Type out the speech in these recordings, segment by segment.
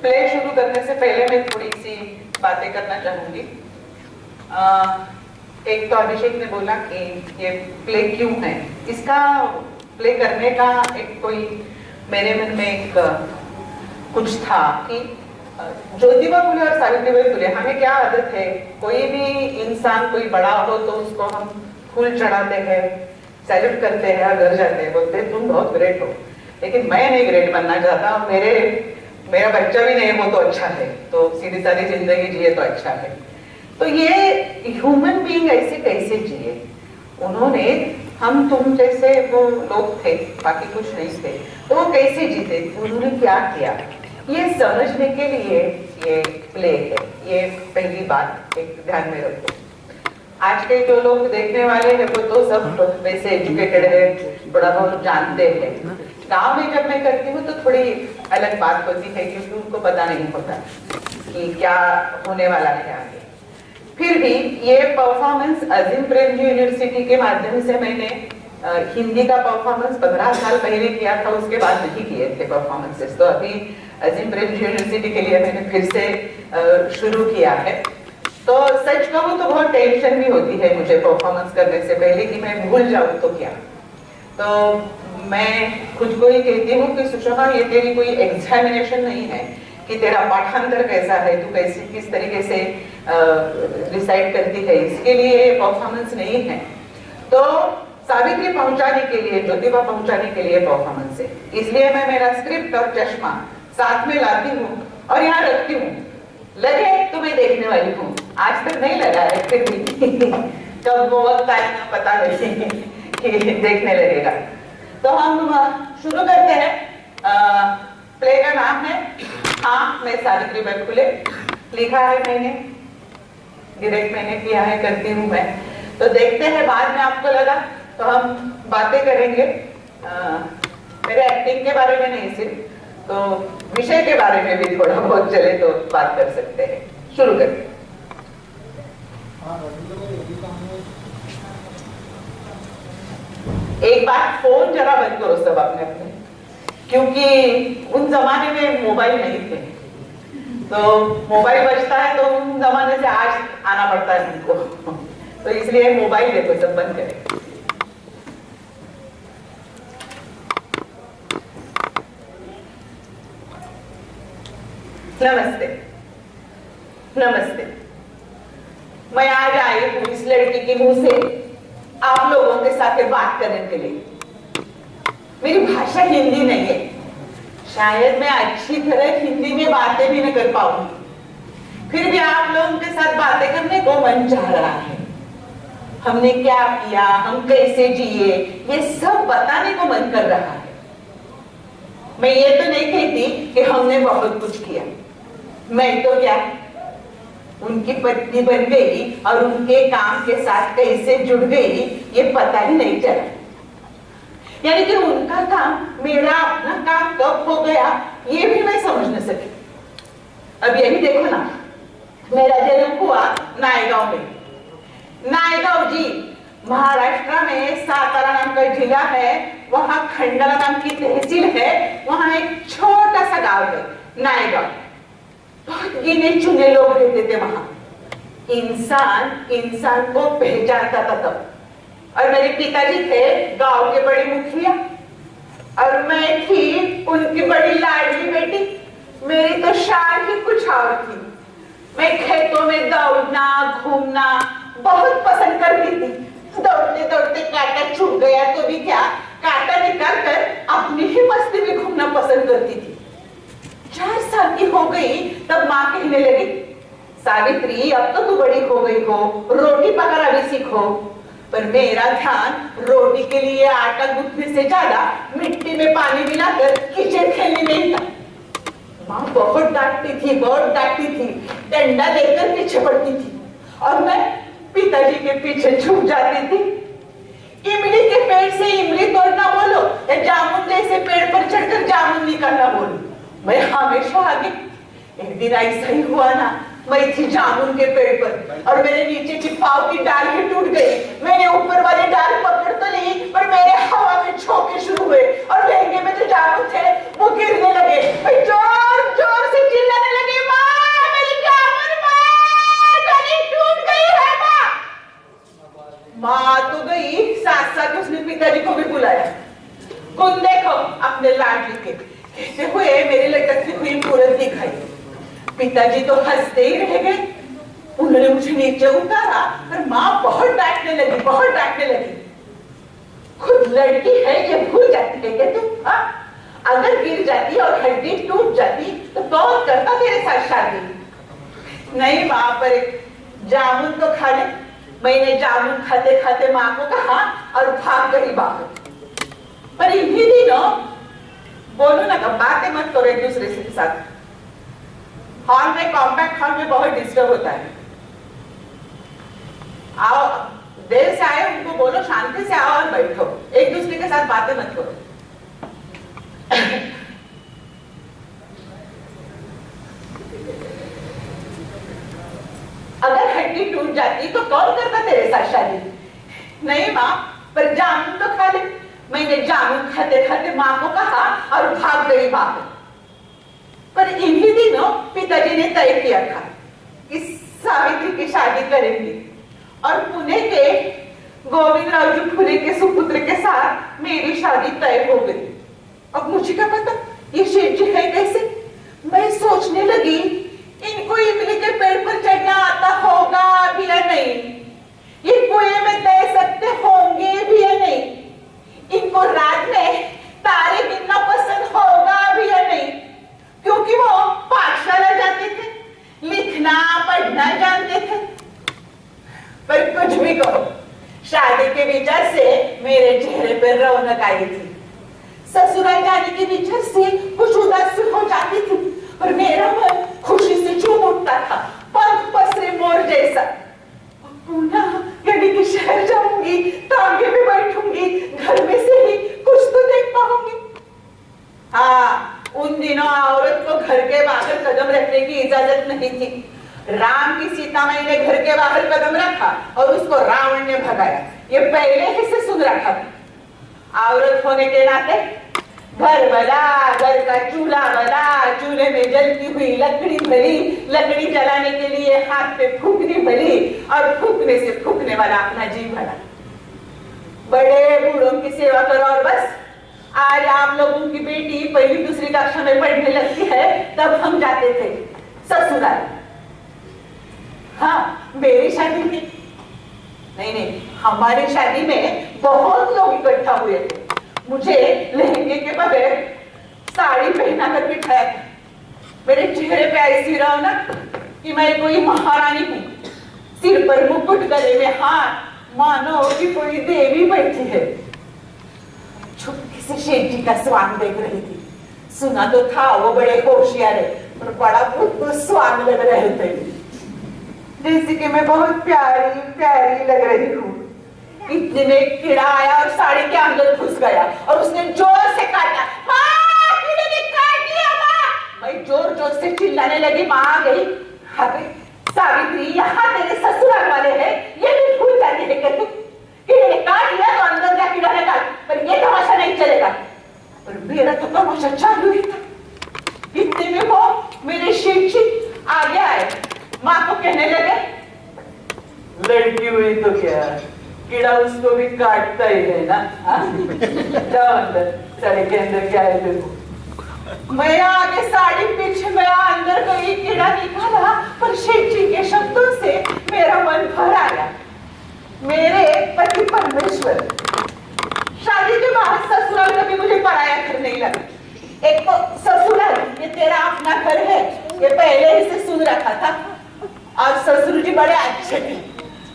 Play शुरू करने से पहले मैं थोड़ी सी बातें करना चाहूंगी। एक तो अभिषेक ने बोला कि ये प्ले क्यों है, इसका प्ले करने का एक कोई मेरे मन में एक कुछ था कि ज्योतिबा फुले और सावित्रीबाई फुले, हमें क्या आदत है, कोई भी इंसान कोई बड़ा हो तो उसको हम फूल चढ़ाते हैं, सैल्यूट करते हैं और घर जाते हैं, बोलते हैं तुम बहुत ग्रेट हो। लेकिन मैं नहीं ग्रेट बनना चाहता, मेरा बच्चा भी नहीं हो तो अच्छा है, तो सीधी सादी जिंदगी जिए तो अच्छा है। तो ये ह्यूमन बीइंग ऐसे कैसे जिए, उन्होंने हम तुम जैसे वो लोग थे, बाकी कुछ नहीं थे, तो वो कैसे जीते थे, उन्होंने क्या किया, ये समझने के लिए ये प्ले है। ये पहली बात एक ध्यान में रखो। आज के जो लोग देखने वाले हैं वो तो सब वैसे एजुकेटेड है, थोड़ा बहुत जानते हैं। गांव में जब मैं करती हूँ तो थोड़ी अलग बात होती है, क्योंकि उनको पता नहीं होता कि क्या होने वाला है आगे। फिर भी ये परफॉर्मेंस अजीम प्रेमजी यूनिवर्सिटी के माध्यम से मैंने हिंदी का परफॉर्मेंस 15 साल पहले किया था, उसके बाद नहीं किए थे परफॉर्मेंसेस। तो अभी अजीम प्रेमजी यूनिवर्सिटी के लिए मैंने फिर से शुरू किया है। तो सच कहूँ तो बहुत टेंशन भी होती है मुझे परफॉर्मेंस करने से पहले कि मैं भूल जाऊँ तो क्या। तो मैं खुद को ही कहती हूँ कि सुषमा, ये तेरी कोई एग्जामिनेशन नहीं है कि तेरा पाठांतर कैसा है, तू कैसे किस तरीके से रिसाइट करती है, इसके लिए परफॉर्मेंस नहीं है। तो सावित्री पहुंचाने के लिए, ज्योतिबा पहुंचाने के लिए परफॉर्मेंस है। इसलिए मैं मेरा स्क्रिप्ट और चश्मा साथ में लाती हूँ और यहाँ रखती हूँ, लगे तो मैं देखने वाली हूँ। आज तक नहीं लगा है, फिर भी कब वो वक्त आएगा पता नहीं कि देखने लगेगा। तो हम शुरू करते हैं। प्ले का नाम है हाँ मैं सावित्रीबाई फुले। लिखा है मैंने, डायरेक्ट मैंने किया है, करती हूँ मैं। तो देखते हैं, बाद में आपको लगा तो हम बातें करेंगे मेरे एक्टिंग के बारे में नहीं सिर्फ, तो विषय के बारे में भी थोड़ा बहुत चले तो बात कर सकते हैं। शुरू करें। एक बार फोन जरा बंद करो सब अपने अपने, क्योंकि उन जमाने में मोबाइल नहीं थे, तो मोबाइल बजता है तो उन जमाने से आज आना पड़ता है उनको, तो इसलिए मोबाइल देखो सब बंद करें। नमस्ते नमस्ते, मैं आज आई हूँ इस लड़की के मुंह से आप लोगों के साथ बात करने के लिए। मेरी भाषा हिंदी नहीं है, शायद मैं अच्छी तरह हिंदी में बातें भी न कर पाऊंगी, फिर भी आप लोगों के साथ बातें करने को मन चाह रहा है। हमने क्या किया, हम कैसे जिए, ये सब बताने को मन कर रहा है। मैं ये तो नहीं कहती कि हमने बहुत कुछ किया, मैं तो क्या उनकी पत्नी बन गई और उनके काम के साथ कैसे जुड़ गई ये पता ही नहीं चला। यानी कि उनका काम मेरा अपना काम कब हो गया ये भी मैं समझ न सकी। अब यही देखो ना, मेरा जन्म हुआ नायगांव में। नायगांव जी महाराष्ट्र में सातारा नाम का जिला है, वहां खंडाला नाम की तहसील है, वहां एक छोटा सा गांव है नायगांव। बहुत गिने चुने लोग रहते थे वहां, इंसान को पहचानता था तब। और मेरे पिताजी थे गांव के बड़े मुखिया और मैं थी उनकी बड़ी लाडली बेटी। मेरी तो शान ही कुछ और थी। मैं खेतों में दौड़ना घूमना बहुत पसंद करती थी। दौड़ते दौड़ते कांटा छूट गया तो भी क्या, कांटा निकाल कर अपनी ही मस्ती में घूमना पसंद करती थी। 4 साल की हो गई तब माँ कहने लगी, सावित्री अब तो तू बड़ी हो गई हो, रोटी पकाना भी सीखो। पर मेरा ध्यान रोटी के लिए आटा गूंथने से ज्यादा मिट्टी में पानी मिलाकर किचन खेलने में था। माँ बहुत डांटती थी, बहुत डांटती थी, डंडा लेकर पीछे पड़ती थी और मैं पिताजी के पीछे छुप जाती थी। इमली के पेड़ से इमली तोड़ना बोलो या जामुन जैसे पेड़ पर चढ़कर जामुन निकालना बोलो, मैं हमेशा आगे। एक दिन ऐसा ही हुआ ना, मैं थी जामुन के पेड़ पर और मेरे नीचे की पाव की डाल ही टूट गई। मैंने ऊपर वाली डाल पकड़ तो ली, पर मेरे हवा में झोंके शुरू हुए और लहंगे में जो जामुन थे वो गिरने लगे। मैं जोर जोर से चिल्ला लटकती हुई मूर्त दिखाई। पिताजी तो हंसते ही रह गए। उन्होंने मुझे नीचे उतारा और माँ बहुत डांटने लगी। खुद लड़की है ये भूल जाती है क्या तुम? हाँ, अगर गिर जाती और हड्डी टूट जाती तो कौन करता तेरे साथ शादी? नहीं माँ, पर जामुन तो खा ले। मैंने जामुन खाते खाते माँ को कहा और भाग गई बाहर। पर इन्हीं दिनों बोलो ना, बातें मत करो एक दूसरे के साथ। हॉल में, कॉम्पैक्ट हॉल में बहुत डिस्टर्ब होता है। आओ, देर से आए उनको बोलो शांति से आओ और बैठो, एक दूसरे के साथ बातें मत करो। अगर हड्डी टूट जाती तो कौन करता तेरे साथ शादी? नहीं माँ, पर जामुन तो खा ले। मैंने जामुन खाते खाते माँ को कहा और भाग गई बाहर। पर इन्हीं दिनों पिताजी ने तय किया था कि सावित्री की शादी करेंगे और पुणे के गोविंदराव जी फुले के सुपुत्र के साथ मेरी शादी तय हो गई। अब मुझे क्या पता ये शेठ जी है कैसे? मैं सोचने लगी इनको इमली के पेड़ पर चढ़ना आता होगा भी या नहीं, ये कुएं में तैर सकते होंगे भी या नहीं, इनको रात में तारे गिनना पसंद होगा भी या नहीं, क्योंकि वो पाठशाला जाते थे, लिखना पढ़ना जानते थे। पर कुछ भी कहो, शादी के विचार से मेरे चेहरे पर रौनक आई थी। ससुराल जाने के विचार से कुछ उदास हो जाती थी, पर मेरा मन खुशी से झूम उठता था, पंख पसरे मोर जैसा। पुनः गली के शहर जाऊंगी, तांगे में बैठूंगी, घर में से ही कुछ तो देख पाऊंगी। हाँ, उन दिनों औरत को घर के बाहर कदम रखने की इजाजत नहीं थी। राम की सीता माई ने घर के बाहर कदम रखा और उसको रावण ने भगाया, ये पहले ही से सुन रखा था। औरत होने के नाते घर बना, घर का चूल्हा बना, चूल्हे में जलती हुई लकड़ी भरी, लकड़ी जलाने के लिए हाथ पे फूकनी भरी और फूकने से फूकने वाला अपना जी भरा। बड़े बूढ़ों की सेवा करो और बस। आज आप लोगों की बेटी पहली दूसरी कक्षा में पढ़ने लगती है, तब हम जाते थे ससुराल। हाँ, मेरी शादी में नहीं, हमारी शादी में बहुत लोग इकट्ठा हुए थे। मुझे लहंगे के बगैर साड़ी पहना कर बिठाया था। मेरे चेहरे पे ऐसी रौनक कि मैं कोई महारानी हूँ। सिर पर मुकुट, गले में हार, मानो कि कोई देवी बैठी है। चुपके से शेठ जी का स्वांग देख रही थी। सुना तो था वो बड़े होशियार है, पर बड़ा बुद्ध स्वांग लग रहे थे, जैसे कि मैं बहुत प्यारी प्यारी लग रही हूँ। इतने में कीड़ा आया और साड़ी के अंदर घुस गया और उसने जोर से काटा। माँ, कीड़े ने काट लिया माँ! मैं जोर जोर से चिल्लाने लगी। माँ आ गई। सावित्री, यहाँ तेरे ससुराल वाले हैं, ये भी भूल जाती है क्या तुम? कीड़े ने काट लिया तो अंदर जा कीड़ा ने काट, पर ये तमाशा नहीं चलेगा। पर मेरा तो तमाशा चालू ही था। इतने में वो मेरे शेठ जी आगे आए, माँ को कहने लगे, लड़की हुई तो क्या, कीड़ा उसको भी काटता ही है ना? जाओ अंदर, साड़ी के अंदर क्या है देखो। मैं आगे साड़ी पीछे में अंदर गई, कीड़ा निकाला, पर शेठ जी के शब्दों से मेरा मन भर आया। मेरे पति परमेश्वर, शादी के बाद ससुराल कभी मुझे पराया घर नहीं लगा। एक तो ससुराल ये तेरा अपना घर है, ये पहले ही से सुन रखा था। और ससुर जी बड़े अच्छे थे,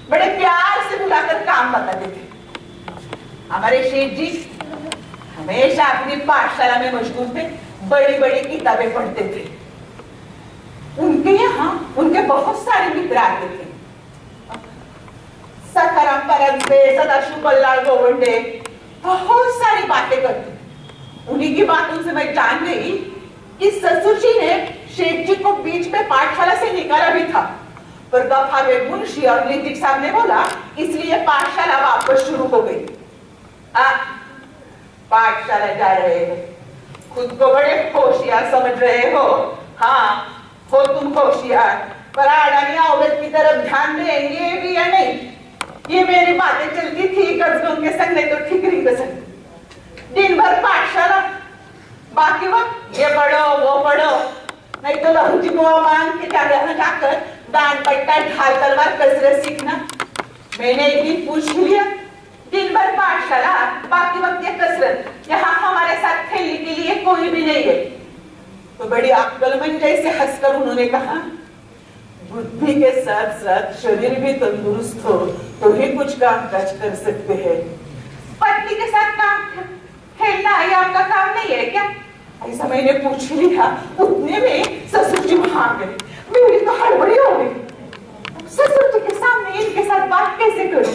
बड़े प्यार से बुलाकर काम बताते थे। हमारे शेठ जी हमेशा अपनी पाठशाला में मशगूल थे, बड़ी बड़ी किताबें पढ़ते थे। उनके यहाँ उनके बहुत सारे मित्र आते थे। सखाराम परमसे, सदाशिव कल्याण गोवंडे, बहुत सारी बातें करते। उन्हीं की बातों से मैं जान गई कि ससुर जी ने शेठ जी को बीच में पाठशाला से निकाला भी था, पर दफा में मुंशी और लिंजिक साहब ने बोला, इसलिए पाठशाला वापस शुरू हो गई। पाठशाला जा रहे हो, खुद को बड़े होशियार समझ रहे हो। हाँ, हो तुम होशियार, पर आड़ानी औरत की तरफ ध्यान देंगे भी या नहीं? ये मेरी बातें चलती थी गजगों के संग, नहीं तो ठिकरी के संग। दिन भर पाठशाला, बाकी वक्त ये पढ़ो वो पढ़ो, नहीं तो लहू जी बुआ मांग के जगह जाकर दान पट्टा ढाल तलवार कसरत सीखना। मैंने एक दिन पूछ लिया, दिन भर पाठशाला, बाकी वक्त ये कसरत, यहाँ हमारे साथ खेलने के लिए कोई भी नहीं है। तो बड़ी अक्लमंद जैसे हंसकर उन्होंने कहा, बुद्धि के साथ साथ शरीर भी तंदुरुस्त हो तो ही कुछ काम काज कर सकते हैं। पत्नी के साथ काम खेलना ये आपका काम नहीं है क्या? ऐसा मैंने पूछ लिया। उतने में ससुर जी वहां आ गए। मेरी तो हड़बड़ी हो गई। ससुर जी के सामने इनके साथ बात कैसे करूं?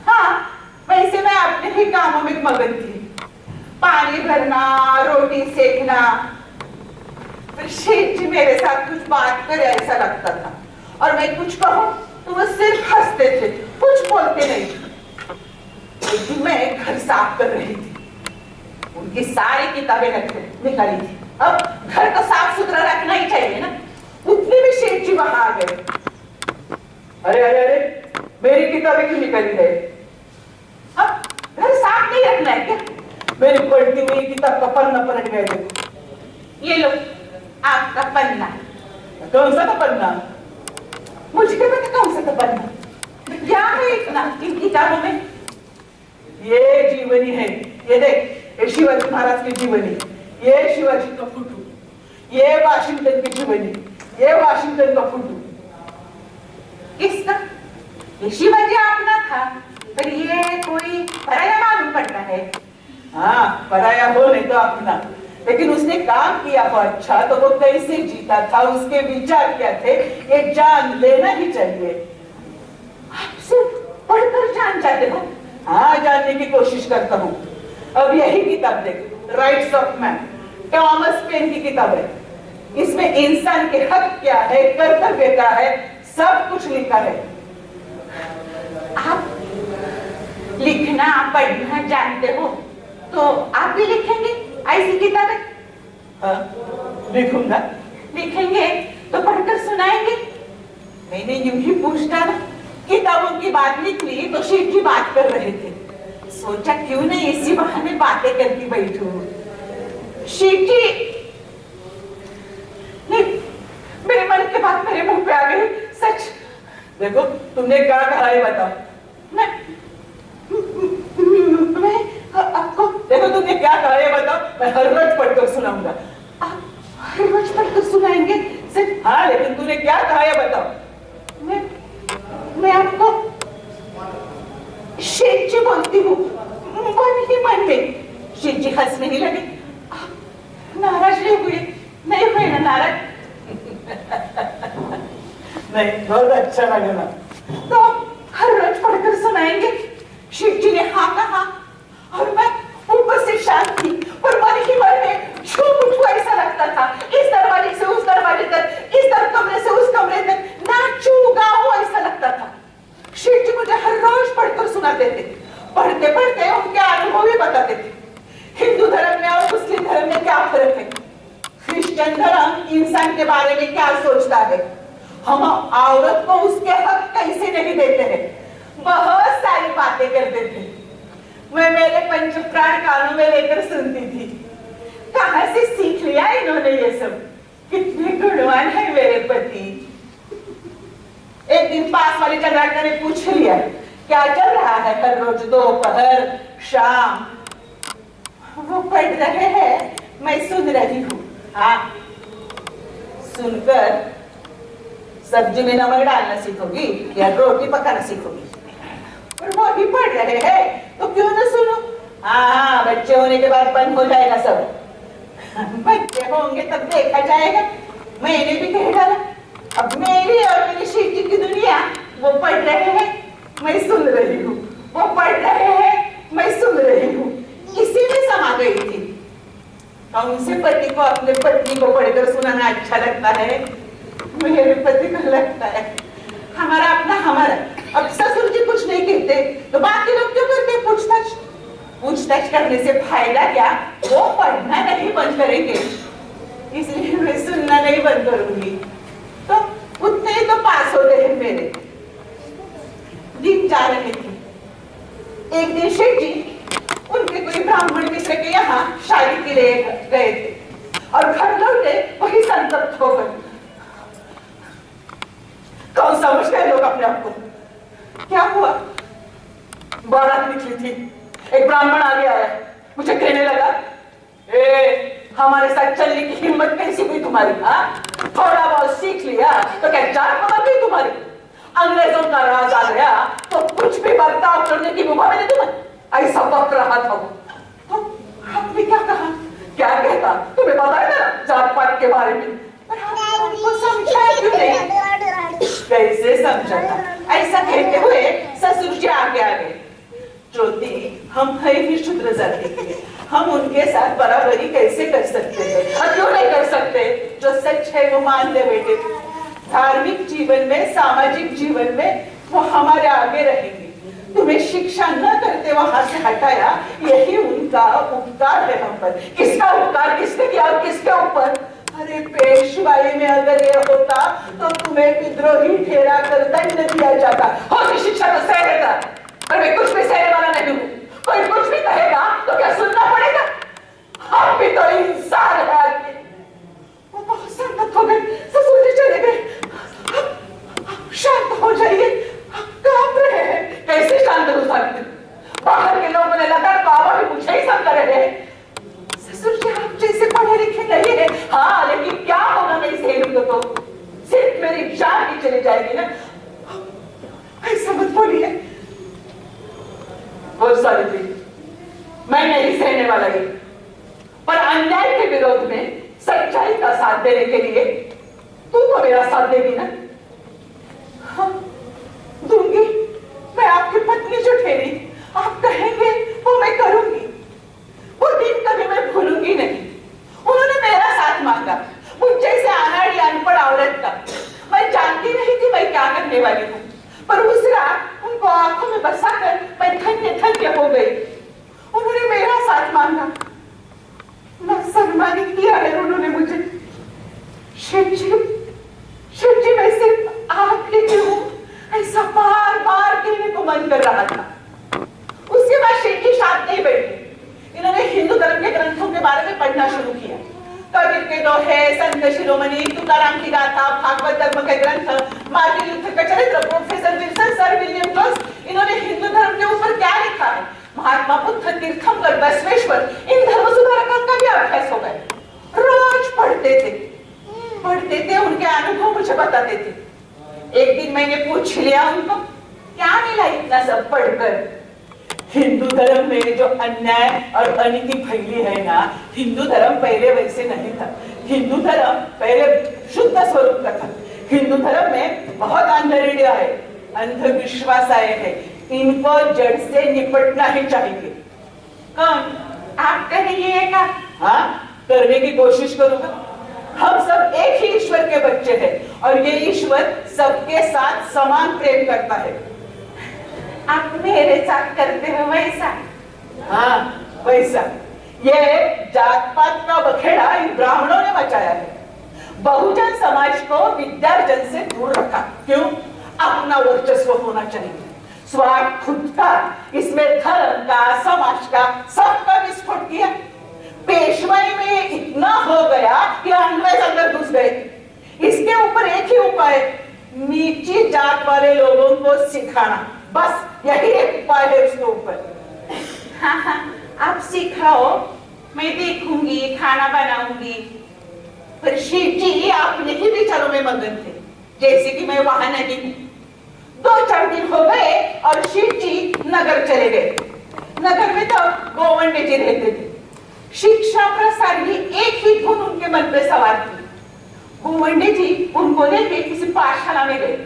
हाँ, वैसे मैं अपने ही कामों में मगन थी, पानी भरना, रोटी सेकना। फिर शेठ जी मेरे साथ कुछ बात करे ऐसा लगता था, और मैं कुछ कहूं तो वो सिर्फ हंसते थे, कुछ बोलते नहीं। मैं घर साफ कर रही थी, उनकी सारी किताबें निकाली थी। अब घर तो साफ सुथरा रखना ही चाहिए ना। उतने में शेठ जी वहां आ गए। अरे अरे अरे, मेरी किताबें क्यों निकाली है? अब घर साफ नहीं रखना है क्या? मेरी पढ़ती हुई किताब का पन्ना पलट गया। देखो, ये लो आपका पन्ना। कौन सा था पन्ना? मुझे क्या पता कौन सा था पन्ना? क्या है इतना इन किताबों में? ये जीवनी है, ये देख, ये शिवाजी महाराज की जीवनी, ये शिवाजी का फोटो, ये वाशिंगटन की जीवनी, ये वाशिंगटन का फोटो। किसका? ये शिवाजी अपना था, पर ये कोई पराया मालूम पड़ता है। हाँ, पराया हो नहीं तो अपना, लेकिन उसने काम किया हो अच्छा, तो वो कैसे जीता था, उसके विचार क्या थे, ये जान लेना ही चाहिए। आप सिर्फ पढ़कर जान जाते हो? हाँ, जानने की कोशिश करता हूँ। अब यही किताब देख, rights of man, Thomas pen की किताब है। इसमें इंसान के हक क्या है, कर्तव्य क्या है, सब कुछ लिखा है। आप लिखना पढ़ना जानते हो तो आप भी लिखेंगे ऐसी किताबें? हाँ, लिखूंगा। लिखेंगे तो पढ़कर सुनाएंगे? मैंने यूं ही पूछा ना, किताबों की बात निकली तो शेठ जी बात कर रहे थे। सोचा क्यों नहीं इसी बहाने बातें करती बैठूं। शेठ जी मेरे मन की बात मेरे मुंह पे आ गई, सच। देखो, तुमने क्या कहा है बताओ। मैं आपको, देखो तुमने क्या कहा है बताओ, मैं हर रोज पढ़कर सुनाऊंगा। आप हर रोज पढ़कर सुनाएंगे? सच? हाँ, लेकिन तूने क्या कहा है बताओ। मैं आपको शेठ जी बोलती हूँ, मन ही मन में। शेठ जी हंसने ही लगे। नाराज नहीं हुए? नहीं हुए ना नाराज? नहीं, बहुत अच्छा लगा ना। तो हर रोज पढ़कर सुनाएंगे? शेठ जी ने हाँ कहा, और मैं ऊपर से शांत थी, पर मन ही मन में झूम उठूं ऐसा लगता था। इस दरवाजे से उस दरवाजे तक, इस कमरे से उस कमरे तक नाचूं गाऊं ऐसा लगता था। शेठ जी मुझे हर रोज पढ़कर सुनाते थे। पढ़ते पढ़ते उनके अनुभव भी बताते थे। हिंदू धर्म में और मुस्लिम धर्म में क्या फर्क है, क्रिश्चियन धर्म इंसान के बारे में क्या सोचता है, हम औरत को उसके हक कैसे नहीं देते हैं, बहुत सारी बातें करते थे। मैं मेरे पंच प्राण कानों में लेकर सुनती थी। कहां से सीख लिया इन्होंने ये सब? कितने गुणवान है मेरे पति। एक दिन पास वाले चंद्राकर ने पूछ लिया, क्या चल रहा है हर रोज दोपहर शाम? वो पढ़ रहे हैं, मैं सुन रही हूँ। हाँ, सुनकर सब्जी में नमक डालना सीखोगी या रोटी पकाना सीखोगी? पर वो भी पढ़ रहे हैं तो क्यों ना सुनो? हाँ, बच्चे होने के बाद बंद हो जाएगा सब। बच्चे होंगे तब देखा जाएगा। मैंने भी कह डाला, अब मेरी और मेरी शेठ जी की दुनिया, वो पढ़ रहे हैं मैं सुन रही हूँ, वो पढ़ रहे हैं मैं सुन रही हूँ, इसी में समा गई थी। कौन से पति को अपने पत्नी को पढ़कर सुनाना अच्छा लगता है? मेरे पति को लगता है हमारा अपना हमारा। अब ससुर जी कुछ नहीं कहते तो बाकी लोग क्यों करते पूछताछ? पूछताछ करने से फायदा क्या? वो पढ़ना नहीं बंद करेंगे, इसलिए मैं सुनना नहीं बंद करूंगी। तो उतने ही तो पास हो गए मेरे। दिन जा रहे थे। एक दिन शेठ जी उनके कोई ब्राह्मण मित्र के यहाँ शादी के लिए गए थे और घर लौटे वही संत संतप्त हो गई। कौन समझते हैं लोग अपने आप को? क्या हुआ? बारात निकली थी, एक ब्राह्मण आगे आया, मुझे कहने लगा, हमारे साथ चलने की हिम्मत कैसी हुई तुम्हारी? हाँ, थोड़ा बहुत सीख लिया तो क्या जात बदल गई तुम्हारी? अंग्रेजों का राज आ गया तो कुछ भी बर्ताव करने की मुभा मैंने तुम्हें? ऐसा वक्त रहा था वो। तो आपने क्या कहा? क्या कहता? तुम्हें बताया ना जात पात के बारे में, पर आपको समझाया क्यों नहीं? कैसे समझाता? ऐसा कहते हुए ससुर जी आगे आ गए। ज्योति, हम है ही शूद्र जाति के, हम उनके साथ बराबरी कैसे कर सकते हैं? और क्यों नहीं कर सकते? जो सच है वो मान ले बेटे। धार्मिक जीवन में, सामाजिक जीवन में वो हमारे आगे रहेंगे। तुम्हें शिक्षा न करते वहां से हटाया, यही उनका उपकार है हम पर। किसका उपकार? किसने किया और किसके ऊपर? अरे पेशवाई में अगर ये होता तो तुम्हें विद्रोही ठहरा कर दंड दिया जाता। होती शिक्षा तो सह देता, पर मैं कुछ भी सहने वाला नहीं हूँ। कोई कुछ भी कहेगा तो क्या सुनना पड़ेगा? हम भी तो इंसान है आदमी। वो बहुत संकट हो गए, ससुर जी चले गए। शांत हो जाइए, कांप रहे हैं। कैसे शांत हो सकते? बाहर के लोगों ने लगा बाबा भी मुझे ही सब कर रहे हैं। ससुर जी आप जैसे पढ़े लिखे नहीं है। हाँ, लेकिन क्या होगा मैं इसे तो सिर्फ मेरी जान ही चली जाएगी ना। ऐसा मत बोलिए। बोल सावित्री, मैं नहीं सहने वाला ये, पर अन्याय के विरोध में सच्चाई का साथ देने के लिए तू तो मेरा साथ देगी ना? हाँ, दूंगी। मैं आपकी पत्नी जो ठहरी, आप कहेंगे वो मैं करूंगी। वो दिन कभी मैं भूलूंगी नहीं। उन्होंने मेरा साथ मांगा, मुझ जैसे अनाड़ी अनपढ़ औरत का। मैं जानती नहीं थी मैं क्या करने वाली हूँ, पर उस रात उनको आंखों में बसाकर मैं धन्य धन्य हो गई। उन्होंने मेरा साथ मांगा, न सम्मानित किया है उन्होंने मुझे। शिव जी मैं सिर्फ आपके हूँ, ऐसा बार बार कहने को मन कर रहा था। उसके बाद शिव जी साथ नहीं बैठे। इन्होंने हिंदू धर्म के ग्रंथों के बारे में पढ़ना शुरू किया। कबीर के दोहे, संत शिरोमणि, तुकाराम की गाथा, भागवत धर्म के ग्रंथ, मार्टिन लूथर का चरित्र, professor Wilson, sir William Jones, इन्होंने हिंदू धर्म के ऊपर क्या लिखा है, महात्मा बुद्ध, तीर्थंकर, बसवेश्वर, इन धर्म सुधारकों का भी अभ्यास हो गया। रोज पढ़ते थे, उनके अनुभव मुझे बताते थे। एक दिन मैंने पूछ लिया उनको, क्या मिला इतना सब पढ़कर? हिंदू धर्म में जो अन्याय और अनीति फैली है ना, हिंदू धर्म पहले वैसे नहीं था। हिंदू धर्म पहले शुद्ध स्वरूप का था। हिंदू धर्म में बहुत अंधेरिया है, अंधविश्वास आए हैं। इनको जड़ से निपटना ही चाहिए। कौन? आप करिएगा? हाँ, करने की कोशिश करूंगा। हम सब एक ही ईश्वर के बच्चे हैं और ये ईश्वर सबके साथ समान प्रेम करता है। आप मेरे साथ करते हो वैसा? हाँ, वैसा। ये जात पात का बखेड़ा इन ब्राह्मणों ने मचाया है। बहुजन समाज को विद्यार्जन से दूर रखा। क्यों? अपना वर्चस्व होना चाहिए, स्वार्थ खुद का। इसमें धर्म का, समाज का, सबका विस्फोट किया। पेशवाई में इतना हो गया कि अंग्रेज अंदर घुस गए। इसके ऊपर एक ही उपाय, नीची जात वाले लोगों को सिखाना। बस यही एक उपाय है उसके ऊपर। हाँ, आप सिखाओ, मैं देखूंगी, खाना बनाऊंगी। पर शिव जी अपने ही विचारों में मगन थे, जैसे कि मैं वहां नहीं हूँ। 2-4 दिन हो गए और शिव जी नगर चले गए। नगर में तो गोवंडे जी रहते थे। शिक्षा प्रसार की एक ही धुन उनके मन पे सवार थी। गोवंडे जी उनको लेके किसी पाठशाला में गए।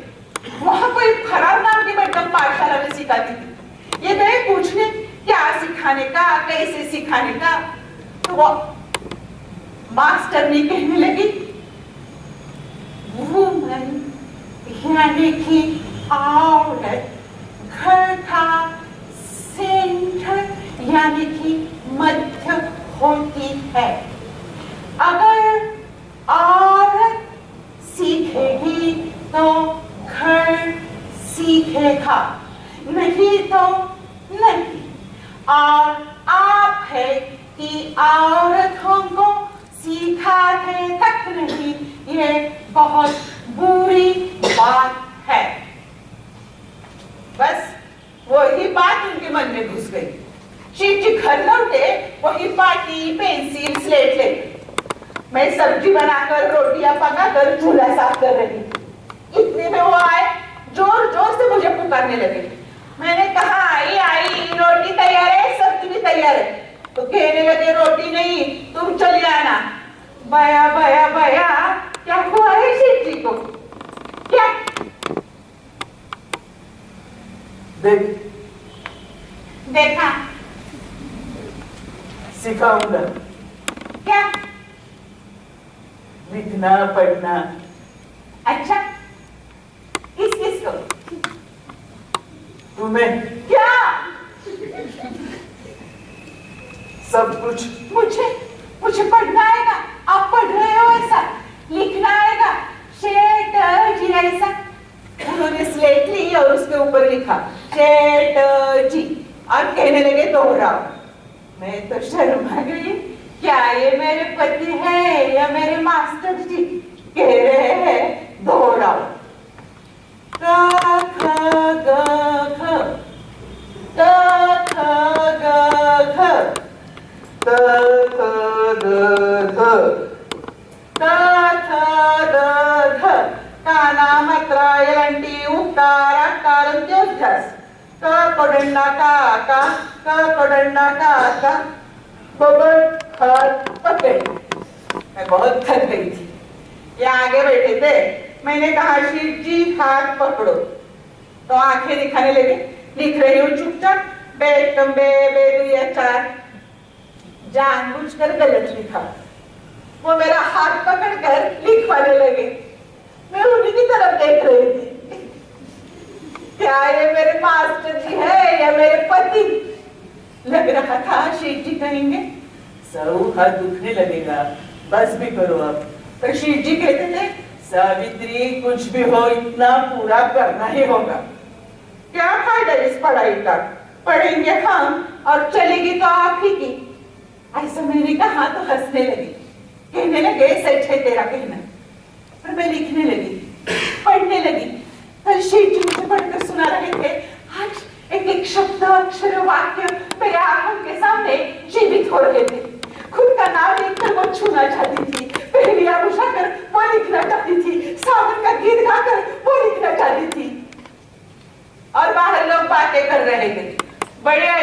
वहां कोई फरार नाम की मैडम पाठशाला में सिखाती थी। ये गए पूछने क्या सिखाने का, कैसे सिखाने का। तो वो मास्टर ने कहने लगी, वुमन यानी कि औरत, घर का सेंटर यानी कि मध्य होती है। अगर औरत सीखेगी तो घर सीखेगा, नहीं तो नहीं। और आप है कि औरतों को सिखाते तक नहीं, ये बहुत बुरी बात है। बस वही बात उनके मन में घुस गई। शिव जी घर लौटे, वही पाटी, पेंसिल, स्लेट लेकर। मैं सब्जी बनाकर, रोटियां पकाकर, चूल्हा साफ कर रही थी। इतने में वो आए, जोर जोर से मुझे पुकारने लगे। मैंने कहा, आई आई, रोटी तैयार है, सब्जी भी तैयार है। तो कहने लगे, रोटी नहीं, तुम चले आना। बया बया बया, क्या हुआ है शिव जी को? क्या? देखा? सिखाऊंगा। क्या? लिखना पढ़ना। अच्छा, किस किस को? तुम्हें। क्या? सब कुछ। मुझे पढ़ना आएगा? आप पढ़ रहे हो ऐसा? लिखना आएगा? शेट जी ऐसा? उन्होंने स्लेट ली और उसके ऊपर लिखा शेट जी और कहने लगे दोहराओ। मैं तो शर्मा गई। क्या ये मेरे पति है या मेरे मास्टर जी? कह रहे हैं दोहराओ। क ख ग घ, क ख ग घ, त थ द ध, त थ द ध, काना मात्रा यलंटी उकार अकारंत्योध्यास, क कोडंडा का, क कोडंडा का, बबल हाथ पकड़। मैं बहुत थक गई थी। ये आगे बैठे थे। मैंने कहा, शिव जी हाथ पकड़ो। तो आंखें दिखाने लगे। लिख रही हूँ चुपचाप, बेटम बे बेदुया चार। जानबूझकर गलत लिखा। वो मेरा हाथ पकड़कर लिखवाने लगे। मैं उन्हीं की तरफ देख रही थी। क्या ये मेरे मास्टर जी है या मेरे पति? लग रहा था शिव जी कहेंगे, सब हाथ दुखने लगेगा, बस भी करो अब। पर शिव जी कहते थे, सावित्री, कुछ भी हो इतना पूरा करना ही होगा। क्या फायदा इस पढ़ाई का? पढ़ेंगे हम और चलेगी तो आप ही की। ऐसा मैंने कहा तो हंसने लगी। कहने लगे, सच है तेरा कहना। पर मैं लिखने लगी, पढ़ने लगी। कल शिव जी मुझे पढ़कर सुना रहे थे। आज एक एक शब्द, अक्षर, वाक्य मेरे आंखों के सामने जीवित हो रहे थे। खुद का नाम लिखकर वो छूना चाहती थी, पहलियां बुझाकर वो लिखना चाहती थी, सावन का गीत गाकर वो लिखना चाहती थी। और बाहर लोग बातें कर रहे थे, बढ़िया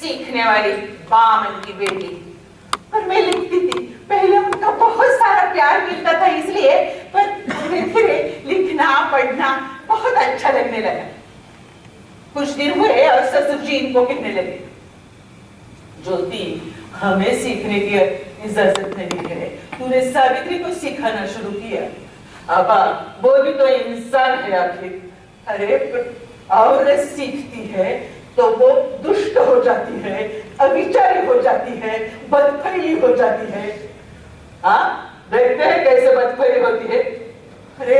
सीखने वाली बामन की बेटी। पर मैं लिखती थी। पहले उनका बहुत सारा प्यार मिलता था इसलिए, पर धीरे धीरे लिखना पढ़ना बहुत अच्छा लगने लगा। कुछ दिन हुए और ससुर जी इनको कहने लगे, ज्योति, हमें सीखने की इजाजत नहीं है, तूने सावित्री को सिखाना शुरू किया। अब वो भी तो इंसान है आखिर। अरे औरत सीखती है तो वो दुष्ट हो जाती है, अविचारी हो जाती है, बदफैली हो जाती है। हाँ, देखते हैं कैसे बदफैली होती है। अरे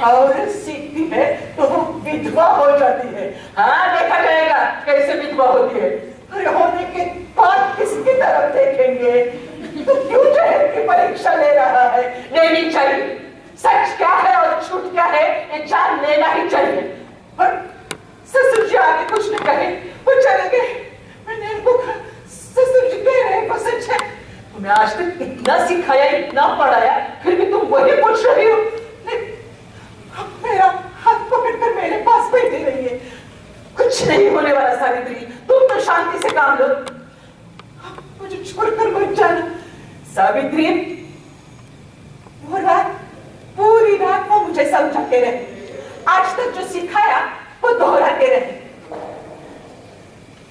औरत सीखती है तो वो विधवा हो जाती है। हाँ, देखा जाएगा कैसे विधवा होती है। अरे होने के बाद किसकी तरफ देखेंगे? तो क्यों जहर की परीक्षा ले रहा है? लेनी चाहिए। सच क्या है और झूठ क्या है ये जान लेना ही चाहिए। पर ससुर जी आगे कुछ न कहे, वो चले गए। मैंने उनको कहा, ससुर जी कह रहे हैं सच है। तुम्हें आज तक इतना सिखाया, इतना पढ़ाया, फिर भी तुम वही पूछ रही हो। मेरा हाथ पकड़कर मेरे पास बैठी रही है। कुछ नहीं होने वाला सावित्री, तुम तो शांति से काम लो, मुझे छोड़कर मत जाना। सावित्री, वो रात, पूरी रात वो मुझे समझाते रहे। आज तक जो सिखाया वो दोहराते रहे।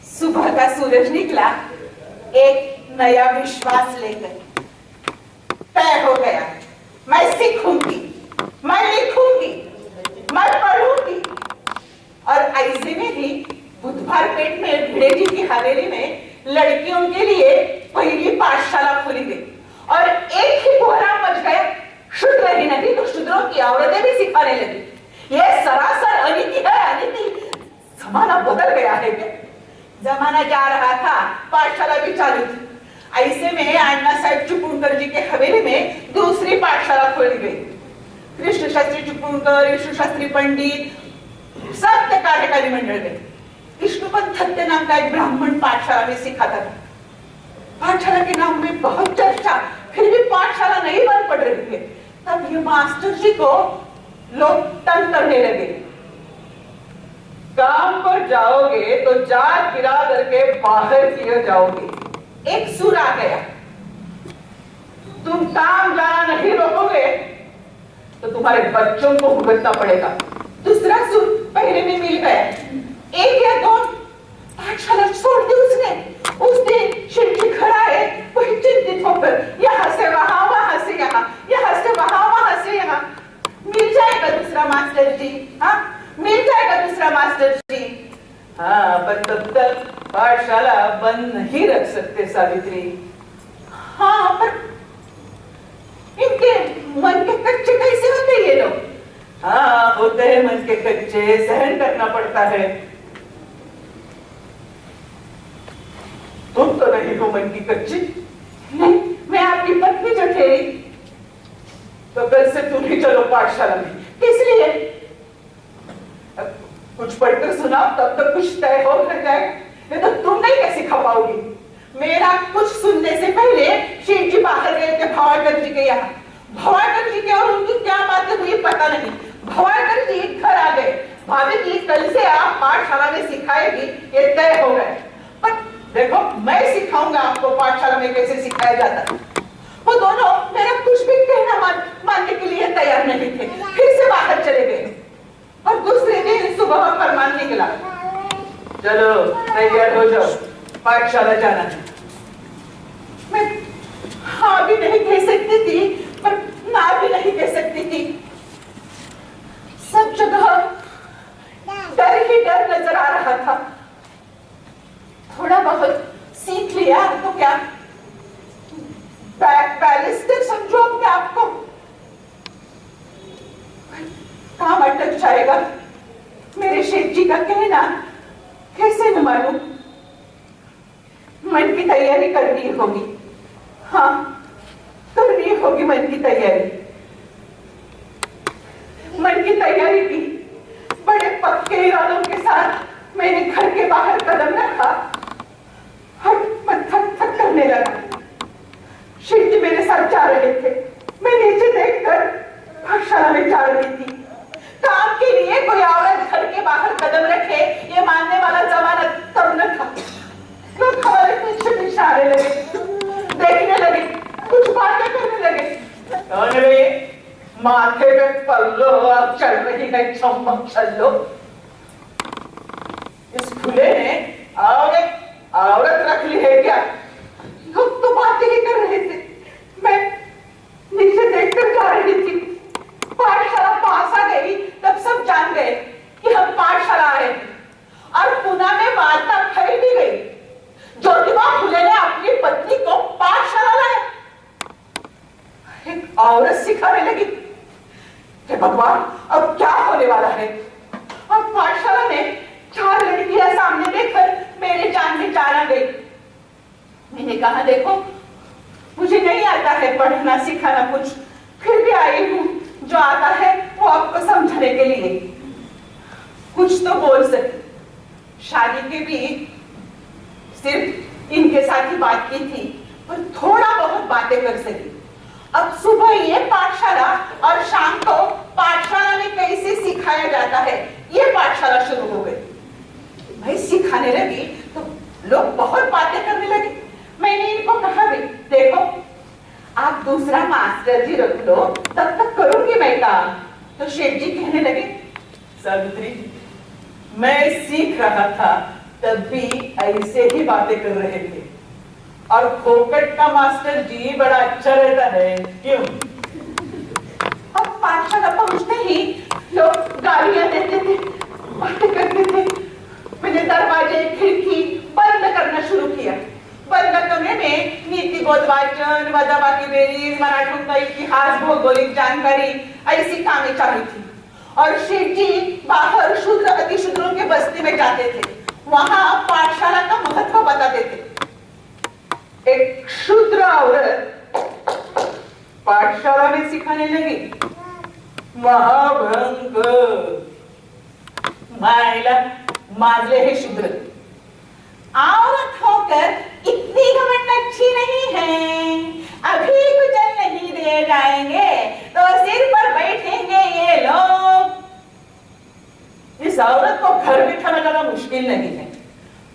सुबह का सूरज निकला एक नया विश्वास लेकर। तय हो गया, मैं सीखूंगी, मैं लिखूंगी, मैं पढ़ूंगी। और ऐसे में ही बुधवार पेट में भिड़े जी की हवेली में लड़कियों के लिए पहली पाठशाला खोली गई और एक ही कोहराम मच गया। शूद्र ही नहीं तो शूद्रों की औरतें भी सिखाने लगी। यह सरासर अनीति है, अनीति। जमाना बदल गया है क्या? जमाना जा रहा था, पाठशाला भी चालू थी। ऐसे में अण्णा साहेब चिपळूणकर जी के हवेली में दूसरी पाठशाला खोली गई। कृष्ण शास्त्री चिपळूणकर, विष्णु शास्त्री पंडित सब के कार्यकारी मंडल गए। विष्णुपंत थत्ते नाम का एक ब्राह्मण पाठशाला में सिखाता था। पाठशाला के नाम में बहुत चर्चा, फिर भी पाठशाला नहीं बंद पड़ रही थी। तब ये मास्टर जी को लोग तंग करने लगे। काम पर जाओगे तो जात बिरादर के बाहर किए जाओगे। एक सुर आ गया, तुम काम जाना नहीं रोकोगे तो तुम्हारे बच्चों को भुगतना पड़ेगा। दूसरा सुर पहले में मिल गया, एक या दो पाठशाला छोड़ दी उसने। उस दिन शिवजी घर आए, वही चिंतित होकर यहाँ से वहां, वहां से यहाँ, यहाँ से वहां, वहां से यहाँ। मिल जाएगा दूसरा मास्टर जी, हाँ मिल जाएगा दूसरा मास्टर जी। हाँ, पर तब तक पाठशाला बंद नहीं रख सकते सावित्री। हाँ, पर इनके मन के कच्चे कैसे होते ये लोग? हाँ, होते हैं मन के कच्चे, सहन करना पड़ता है। तुम तो नहीं हो मन की कच्ची? नहीं, मैं आपकी पत्नी जो ठहरी। तो कल से तुम ही चलो पाठशाला में। किस लिए? कुछ पढ़कर सुनाओ तब तक कुछ तय हो जाए, नहीं तो तुम नहीं कैसे खा पाओगी। मेरा कुछ सुनने से पहले शेठ जी बाहर गए थे भवाकर जी के यहाँ। भवाकर जी के और उनकी क्या बातें हुई पता नहीं। भवाकर जी घर आ गए, भाभी जी कल से आप पाठशाला में सिखाएगी, ये तय हो गए। पर देखो, मैं सिखाऊंगा आपको पाठशाला में कैसे सिखाया जाता। वो दोनों मेरा कुछ भी कहना मानने के लिए तैयार नहीं थे, फिर से बाहर चले गए। और दूसरे दिन सुबह फरमान निकला, चलो तैयार हो जाओ, पाठशाला जाना है। मैं हाँ भी नहीं कह सकती थी, पर ना भी नहीं कह सकती थी। सब जगह डर ही डर नजर आ रहा था। थोड़ा बहुत सीख लिया तो क्या, बैरिस्टर समझो अपने आप को। काम अटक जाएगा, मेरे शेठ जी का कहना कैसे न मानूं। मन की तैयारी करनी होगी, हाँ करनी होगी मन की तैयारी। मन की तैयारी की, बड़े पक्के इरादों के साथ मैंने घर के बाहर कदम रखा। थक थक करने लगा। शेठ जी मेरे साथ जा रहे थे, मैं नीचे देखकर पाठशाला में जा रही थी। काम के लिए कोई औरत घर के बाहर कदम रखे, ये मानने वाला जमाना तब न था। लोग हमारे पीछे पीछे आने लगे, देखने लगे, कुछ बातें करने लगे। कौन है ये? माथे पे पल्लो अब चल रही है चम्मक चल्लो। इस खुले ने औरत रख ली है क्या? लोग तो बातें ही कर रहे थे, मैं नीचे देखकर जा रही थी। पाठशाला पास आ गई, तब सब जान गए कि हम पाठशाला आए और पुणे में वार्ता फैल भी गई। ज्योतिबा फुले ने अपनी पत्नी को पाठशाला लाया। एक औरत सिखाने लगी। हे भगवान, अब क्या होने वाला है? अब पाठशाला में 4 लड़कियां सामने देखकर मेरे जान में जान आ गई। मैंने कहा, देखो मुझे नहीं आता है पढ़ना सिखाना कुछ, फिर भी आई हूं, जो आता है वो आपको समझाने के लिए। कुछ तो बोल सके। शादी के भी सिर्फ इनके साथ ही बात की थी, पर थोड़ा बहुत बातें कर सकी। अब सुबह ये पाठशाला और शाम को पाठशाला में कैसे सिखाया जाता है, ये पाठशाला शुरू हो गई। मैं सिखाने लगी तो लोग बहुत बातें करने लगे। मैंने इनको कहा, भी देखो आप दूसरा मास्टर जी रख लो, तब तक करूंगी मैं काम। तो शेठ जी कहने लगे, सावित्री मैं सीख रहा था तब भी ऐसे ही बातें कर रहे थे, और फोकट का मास्टर जी बड़ा अच्छा रहता है, क्यों? अब पाठशाला पहुंचते ही लोग गालियां देते थे, बातें करते थे। मैंने दरवाजे खिड़की बंद करना शुरू किया। बंद करने में नीति बोध वाचन, वजाबाकी बेरीज, मराठों का इतिहास, भौगोलिक जानकारी, ऐसी कामें चालू थी। और शेठ जी बाहर शूद्र अतिशूद्रों के बस्ती में जाते थे, वहां पाठशाला का महत्व बताते थे। एक शूद्र औरत पाठशाला में सिखाने लगी। महाभंग मायला माजले हे शूद्र। औरत होकर इतनी घमंड अच्छी नहीं है, अभी कुचल नहीं दिए जाएंगे तो सिर पर बैठेंगे ये लोग। इस औरत को घर बिठाना ज्यादा मुश्किल नहीं है।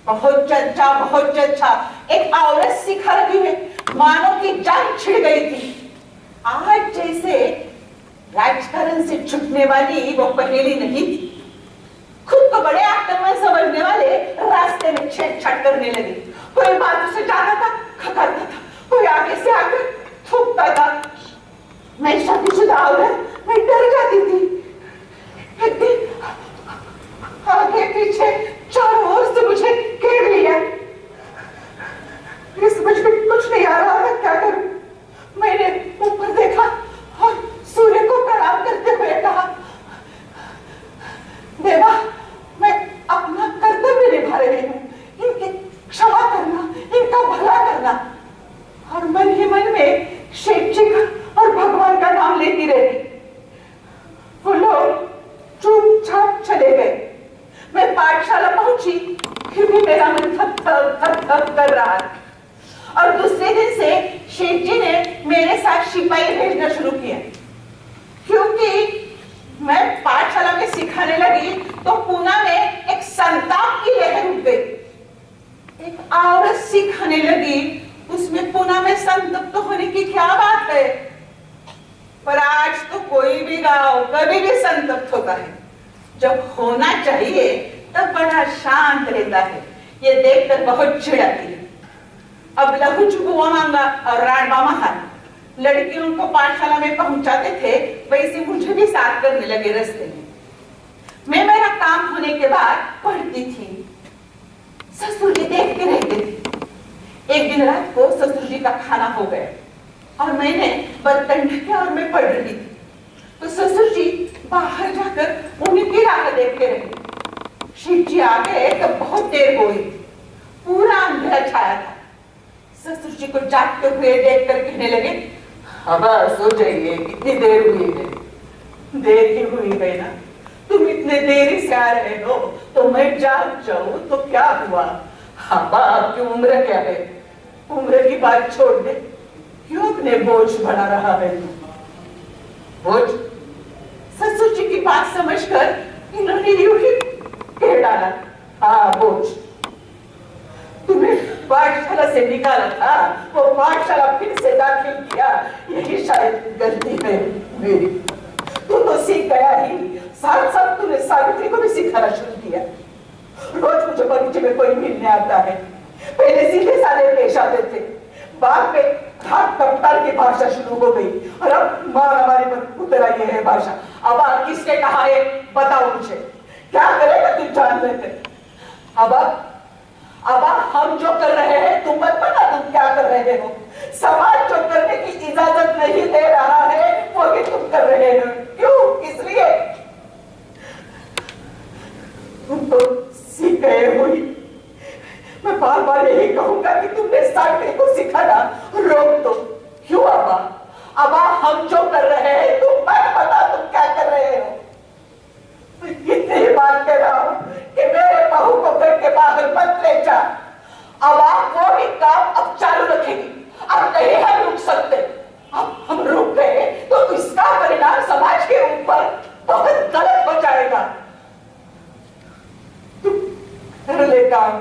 बहुत चर्चा एक औरत सिखा रही है, मानो की जान छिड़ गई थी। आज जैसे राजकारण से छुटने वाली वो पहेली नहीं थी। खुद को बड़े आक्रमण समझने वाले रास्ते में छेड़छाड़ करने लगे। कोई बात उसे जाता था, खकारता था, कोई आगे से आकर थूकता था। मैं शादीशुदा औरत, मैं डर जाती थी। एक दिन आगे पीछे चारों ओर से मुझे घेर लिया। ये समझ में कुछ नहीं आ रहा था क्या करूं। मैंने ऊपर देखा और सूर्य को प्रणाम करते हुए कहा, देवा, मैं अपना कर्तव्य निभा रही हूं, इनकी क्षमा करना, इनका भला करना। और मन ही मन में शेठ जी का और भगवान का नाम लेती रही। वो लोग चुपचाप चले गए। मैं पाठशाला पहुंची, फिर भी मेरा मन थक कर रहा। और दूसरे दिन से शेठ जी ने मेरे साथ सिपाही भेजना शुरू किया, क्योंकि मैं पाठशाला में सिखाने लगी तो पुणे में एक संताप की लहर उठ गई। एक औरत सिखाने लगी, उसमें पुणे में संतप्त होने की क्या बात है। पर आज तो कोई भी गांव कभी भी संतप्त होता है। जब होना चाहिए तब बड़ा शांत रहता है। ये देखकर बहुत चिढ़ आती है। अब लहू चुबुआ मांगा और राणबा महान लड़कियों को पाठशाला में पहुंचाते थे, वैसे मुझे भी साथ करने लगे रास्ते में। मैं मेरा काम होने के बाद पढ़ती थी। ससुर जी देखते रहते थे। एक दिन रात को ससुर जी का खाना हो गया और मैंने बर्तन ढके और मैं पढ़ रही थी, तो ससुर जी बाहर जाकर उनकी राह देखते रहे। शिव जी आ गए तो बहुत देर हो गई, पूरा अंधेरा छाया था। ससुर जी को जागते हुए देखकर कहने लगे, अब सो जाइए, कितनी देर हुई है। देर ही हुई है ना, तुम इतने देरी से आ रहे हो तो मैं जाग जाऊं तो क्या हुआ। हाँ, आपकी उम्र क्या है, उम्र की बात छोड़ दे, क्यों अपने बोझ बढ़ा रहा है तू। बोझ? ससुर जी की बात समझकर इन्होंने यूं ही कह डाला, हाँ बोझ। तुम्हें पाठशाला से निकाला था, वो पाठशाला फिर से दाखिल किया, यही शायद गलती है मेरी। तू तो सीख गया ही, साथ साथ तूने सावित्री को भी सिखाना शुरू किया। रोज मुझे बगीचे में कोई मिलने आता है, पहले सीधे साधे पेश आते थे, बाद में घाट कप्तान की भाषा शुरू हो गई और अब मार हमारे पर उतर आई है भाषा। अब किसने कहा है बताओ मुझे, क्या करेगा तू जान लेते। अब हम जो कर रहे हैं तुम मत पता तुम क्या कर रहे हो। समाज जो करने की इजाजत नहीं दे रहा है वो भी तुम कर रहे हो। क्यों, इसलिए तुम तो सीख गए हुई। मैं बार बार यही कहूंगा कि तुमने सावित्री को सिखाना रोक दो। क्यों अब हम जो कर रहे हैं तुम मत पता तुम क्या कर रहे हो। इतनी बात कह रहा हूं कि मेरे बहू को घर के बाहर मत ले जा। अब आप वो भी काम अब चालू रखेगी, अब नहीं हम रुक सकते। अब हम रुक गए तो इसका परिणाम समाज के ऊपर बहुत गलत हो जाएगा। तुम कर ले काम,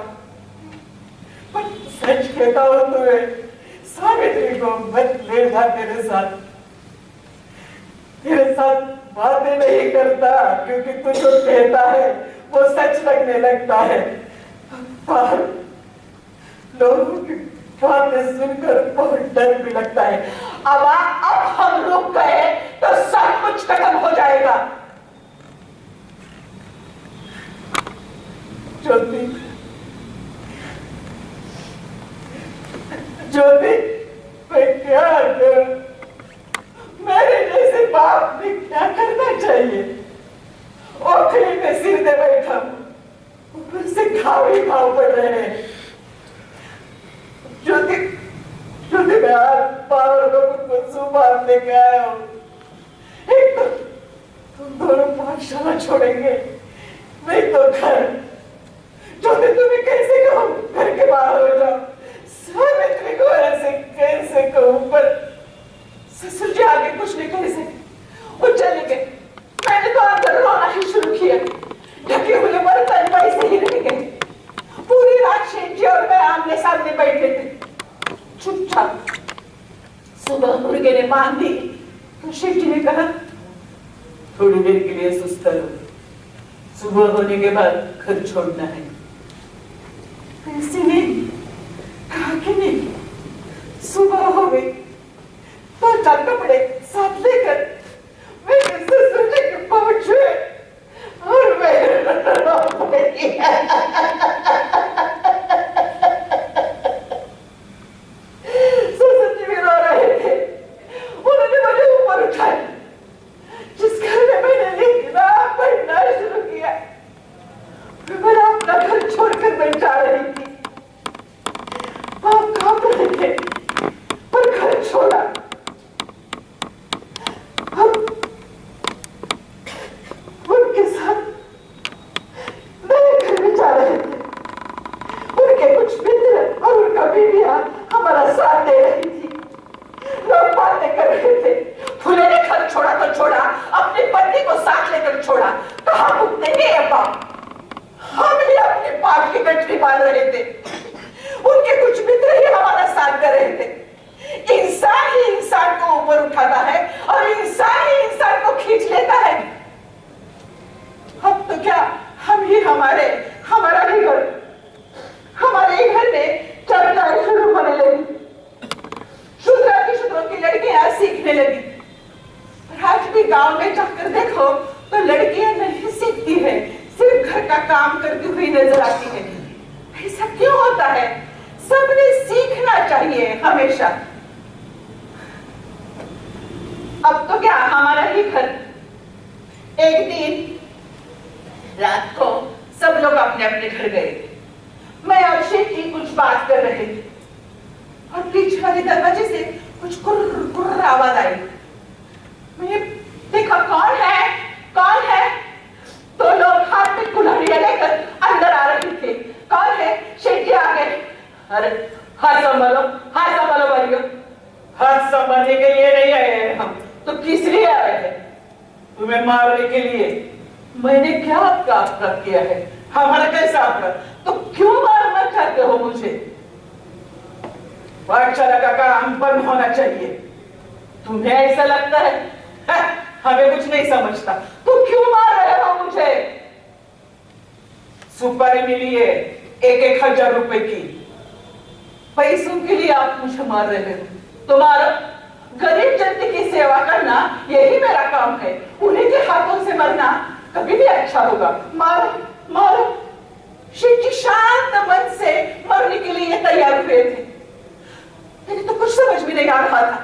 पर सच कहता हूं तुम्हें, सावित्री को मत ले जा तेरे साथ बातें नहीं करता, क्योंकि तू जो कहता है वो सच लगने लगता है। पर लोगों की बातें सुनकर बहुत डर भी लगता है। अब हम रुक गए तो सब कुछ खत्म हो जाएगा। ज्योति, मैं क्या करूं? मेरे जैसे बाप ने क्या करना चाहिए? ओखली में सिर दे बैठा, ऊपर से घाव ही घाव पड़ रहे हैं। ज्योति, मैं पावर को सुबह लेके आया हूँ। एक तो तुम दोनों पाठशाला छोड़ेंगे, नहीं तो घर। ज्योति तुम्हें कैसे कहूँ घर के बाहर हो जाओ, सावित्री को ऐसे कैसे कहूँ, पर ससुर जी आगे कुछ नहीं कह सके, वो चले गए। मैंने तो अंदर रोना ही शुरू किया। ढके हुए बर्तन वैसे ही रह गए। पूरी रात शेठ जी और मैं आमने सामने बैठे थे, चुपचाप। सुबह मुर्गे ने बांध दी तो शेठ जी ने कहा, थोड़ी देर के लिए सुस्त रहो, सुबह होने के बाद घर छोड़ना है। ऐसे नहीं कहा कि नहीं। सुबह हो गई तो चार कपड़े साथ लेकर मेरे ससुर जी के पहुंचे और मैं ससुर जी भी रो रहे थे। उन्होंने मुझे ऊपर उठाया, जिस घर में मैंने लिखना पढ़ना शुरू किया, मैं अपना घर छोड़कर मैं जा रही थी। आप कांप रहे थे पर घर छोड़ा। हम उनके साथ नए घर में जा रहे थे। उनके कुछ मित्र और उनका बीवियां हमारा साथ दे रही थी। लोग बातें कर रहे थे। फूले ने घर छोड़ा तो छोड़ा, अपनी पत्नी को साथ लेकर छोड़ा। कहाँ भुगते ये बाप? हम ही अपने पाप की गठरी बांध रहे थे। उनके कुछ मित्र ही हमारा साथ कर रहे थे। इंसान ही इंसान को ऊपर उठाता है और इंसान ही इंसान को खींच लेता है। अब तो क्या हम ही हमारा ही घर, हमारे ही घर में चर्चाएं शुरू होने लगी। शूद्रों की लड़कियां सीखने लगी। आज भी गांव में जाकर देखो तो लड़कियां नहीं सीखती है, सिर्फ घर का काम करती हुई नजर आती है। ऐसा क्यों होता है? सबने सीखना चाहिए हमेशा। अब तो क्या हमारा ही घर। एक दिन रात को सब लोग अपने अपने घर गए थे। मैं और शेठ जी कुछ बात कर रहे थे और पीछे वाले दरवाजे से कुछ कुर्र कुर्र आवाज आई। मैंने देखा कौन है, कौन है? तो लोग हाथ में कुल्हाड़ियां लेकर अंदर आ रहे थे। कौन है? शेठ जी आ गए। अरे हाथ संभालो भाइयों, हाथ संभालने के लिए नहीं आए हैं हम, तो किस लिए आए हैं? तुम्हें मारने के लिए। मैंने क्या आपका अपराध किया है? हमारा कैसा अपराध? तो क्यों मारना चाहते हो मुझे? पाठशाला का काम बंद होना चाहिए। तुम्हें ऐसा लगता है? हमें कुछ नहीं समझता। तो क्यों मार रहे हो मुझे? सुपारी मिली है 1,000 रुपए की। पैसों के लिए आप मुझे मार रहे हो? तुम्हारा गरीब जनता की सेवा करना यही मेरा काम है। उन्हीं के हाथों से मरना कभी भी अच्छा होगा। मारो मारो। शेठ जी शांत मन से मरने के लिए तैयार हुए थे। मैंने तो कुछ समझ में नहीं आ रहा था,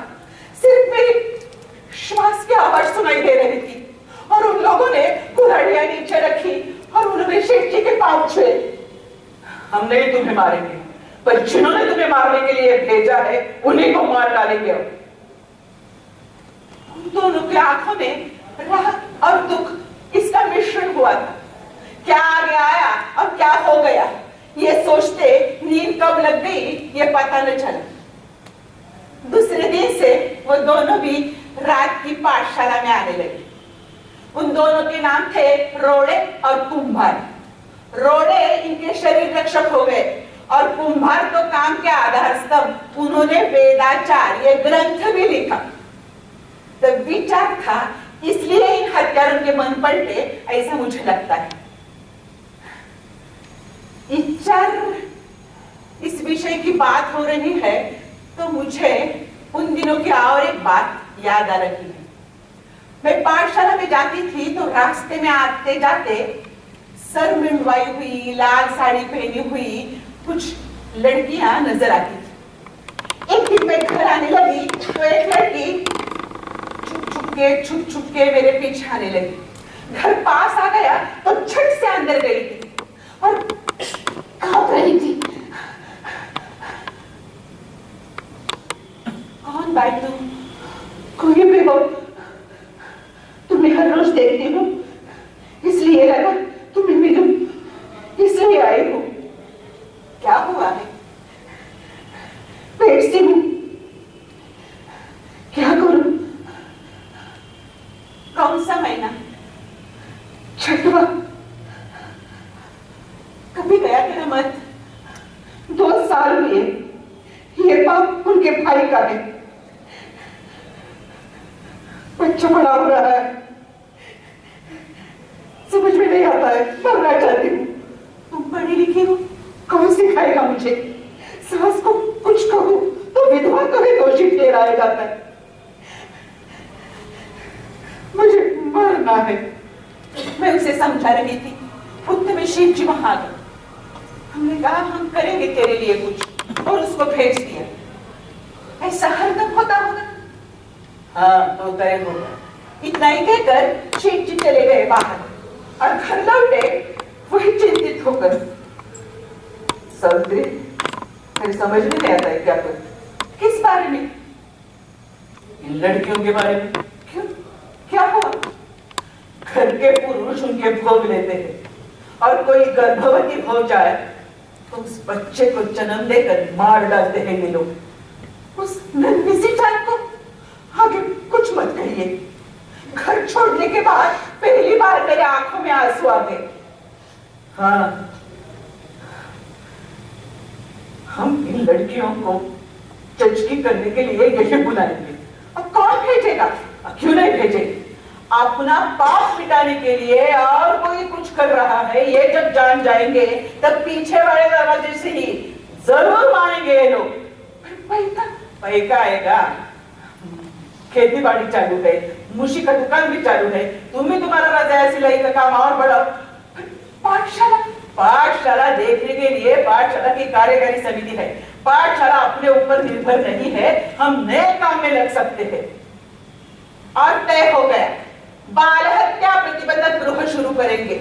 सिर्फ मेरी श्वास की आवाज सुनाई दे रही थी। और उन लोगों ने कुल्हाड़ियां नीचे रखी और उन्होंने शेठ जी के पांव छुए। हम नहीं तुम्हें मारेंगे, पर जिन्होंने तुम्हें मारने के लिए भेजा है उन्हीं को मार डालेंगे। उन दोनों की आंखों में राहत और दुख इसका मिश्रण हुआ था। क्या आगे आया और क्या हो गया ये सोचते नींद कब लग गई ये पता न चला। दूसरे दिन से वो दोनों भी रात की पाठशाला में आने लगे। उन दोनों के नाम थे रोड़े और कुंभार। रोड़े इनके शरीर रक्षक हो गए और कुंभार तो काम के आधार स्तंभ। उन्होंने वेदाचार ये ग्रंथ भी लिखा। तो विचार था, इसलिए इन हत्यारों के मन पलटे, ऐसा मुझे लगता है। इस विषय की बात हो रही है तो मुझे उन दिनों की और एक बात याद आ रही है। मैं पाठशाला में जाती थी तो रास्ते में आते जाते सर मुंडवाई हुई, लाल साड़ी पहनी हुई कुछ लड़कियां नजर आती थी। एक दिन मैं घर आने लगी तो एक लड़की छुप छुप के मेरे पीछे आने लगी। घर पास आ गया तो झट से अंदर गई थी और कांप रही थी। कौन भाई तुम कोई भी हो, तुम्हें हर रोज देखती हूँ, इसलिए लगा तुम्हें मिलूं, इसलिए आई हूँ। क्या हुआ है? पेट से हूँ, क्या करूं? कौन सा महीना? छठवा। कभी गया तेरा मत? 2 साल हुए। ये पाप उनके भाई का है। बच्चा बड़ा हो रहा है, समझ में नहीं आता है, मरना चाहती हूँ। तुम पढ़ी लिखी हो? कौन सिखाएगा मुझे? सास को कुछ कहूं तो विधवा को भी दोषी ठहराया जाता है। मुझे मरना है। मैं उसे समझा रही थी, उतने में शिव जी वहां आ गए। हमने कहा हम करेंगे तेरे लिए कुछ, और उसको भेज दिया। ऐसा हरदम होता होगा? हाँ, तो तय होगा। इतना ही कहकर शिव जी चले गए बाहर, और घर लौटे वही चिंतित होकर। सावित्री, मेरी समझ में नहीं आता है क्या करूं। किस बारे में? इन लड़कियों के बारे में। क्यों, क्या हुआ? घर के पुरुष उनके भोग लेते हैं, और कोई गर्भवती हो जाए तो उस बच्चे को जन्म देकर मार डालते हैं ये लोग। उस नन्ही सी जान को आगे कुछ मत कहिए। घर छोड़ने के बाद पहली बार मेरे आंखों में आंसू आ गए। हाँ, हम इन लड़कियों को चचकी करने के लिए यही बुलाएंगे। अब कौन भेजेगा? क्यों नहीं भेजे? अपना पाप मिटाने के लिए और कोई कुछ कर रहा है, ये जब जान जाएंगे तब पीछे वाले दरवाजे से ही जरूर मानेंगे ये लोग। पैसा आएगा, खेती बाड़ी चालू है, मुशी का दुकान भी चालू है, तुम भी तुम्हारा रजाया सिलाई का काम और बढ़ाओ। पाठशाला देखने के लिए पाठशाला की कार्यकारी समिति है। पाठशाला अपने ऊपर निर्भर नहीं है, हम नए काम में लग सकते हैं। और तय हो गया, बाल हत्या प्रतिबंधक गृह शुरू करेंगे।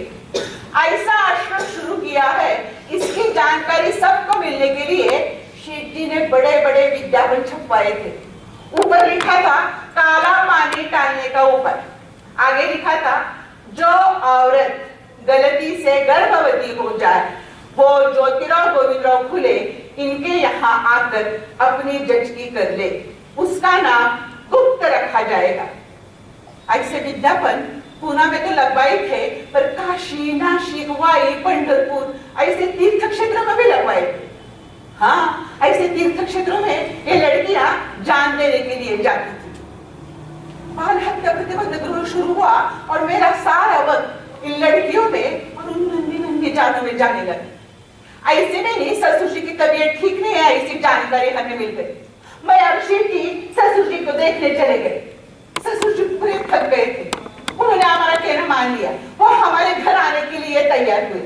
ऐसा आश्रम शुरू किया है, इसकी जानकारी सबको मिलने के लिए शेठ जी ने बड़े बड़े विज्ञापन छपवाए थे। ऊपर लिखा था काला पानी टालने का उपाय, आगे लिखा था जो औरत गलती से गर्भवती हो जाए वो ज्योतिराव गोविंदराव फुले इनके यहाँ आकर अपनी जचकी कर ले, उसका नाम गुप्त रखा जाएगा। ऐसे विज्ञापन पूना में तो लगवाए थे, पर काशी, नाशिक, वाई, पंढरपुर ऐसे तीर्थ क्षेत्रों में भी लगवाए थे। हाँ, ऐसे तीर्थ क्षेत्रों में ये लड़कियां जान देने के लिए जाती थी। बाल हत्या प्रतिबंधक गृह शुरू हुआ और मेरा सारा वक्त इन लड़कियों में और उन नन्ही नन्ही जानों में जाने लगा। ऐसे में ही ससुर जी की तबीयत ठीक नहीं है, ऐसी जानकारी हमें मिल गई। मैं और शिव जी ससुर जी को देखने चले गए। ससुर जी पूरे थक गए थे, उन्होंने हमारा कहना मान लिया, वो हमारे घर आने के लिए तैयार हुए।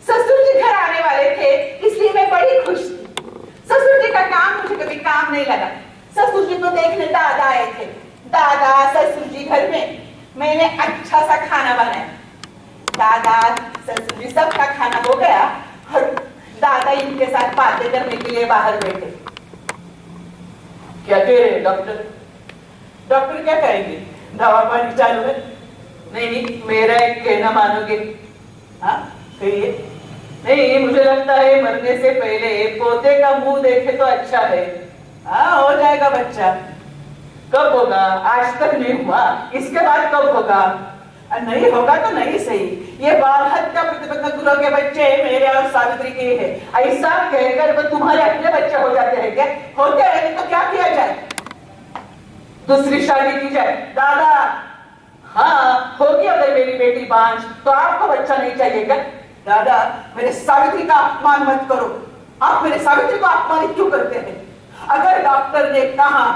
ससुर जी घर आने वाले थे, इसलिए मैं बड़ी खुश थी। ससुर जी का काम मुझे कभी काम नहीं लगा। ससुर जी को देखने दादा आए थे। दादा ससुर जी घर में, मैंने अच्छा सा खाना बनाया। दादा ससुर जी सबका खाना हो गया और दादा इनके साथ बातें करने के लिए बाहर बैठे। क्या कह रहे डॉक्टर? डॉक्टर क्या कहेंगे? दवा पानी चालू है। नहीं, मेरा एक कहना मानोगे? हाँ कहिए। नहीं, मुझे लगता है मरने से पहले पोते का मुंह देखे तो अच्छा है। हाँ, हो जाएगा बच्चा। कब होगा? आज तक नहीं हुआ, इसके बाद कब होगा? नहीं होगा तो नहीं सही। ये बाल हत्या प्रतिबंधक गृह के बच्चे मेरे और सावित्री के हैं। ऐसा कहकर वो तुम्हारे अपने बच्चे हो जाते हैं क्या? होते हैं तो क्या किया जाए? दूसरी शादी की जाए। दादा हाँ, होगी अगर मेरी बेटी बांझ तो आपको बच्चा नहीं चाहिए क्या? दादा, मेरे सावित्री का अपमान मत करो। आप मेरे सावित्री को अपमानित क्यों करते हैं? अगर डॉक्टर ने कहा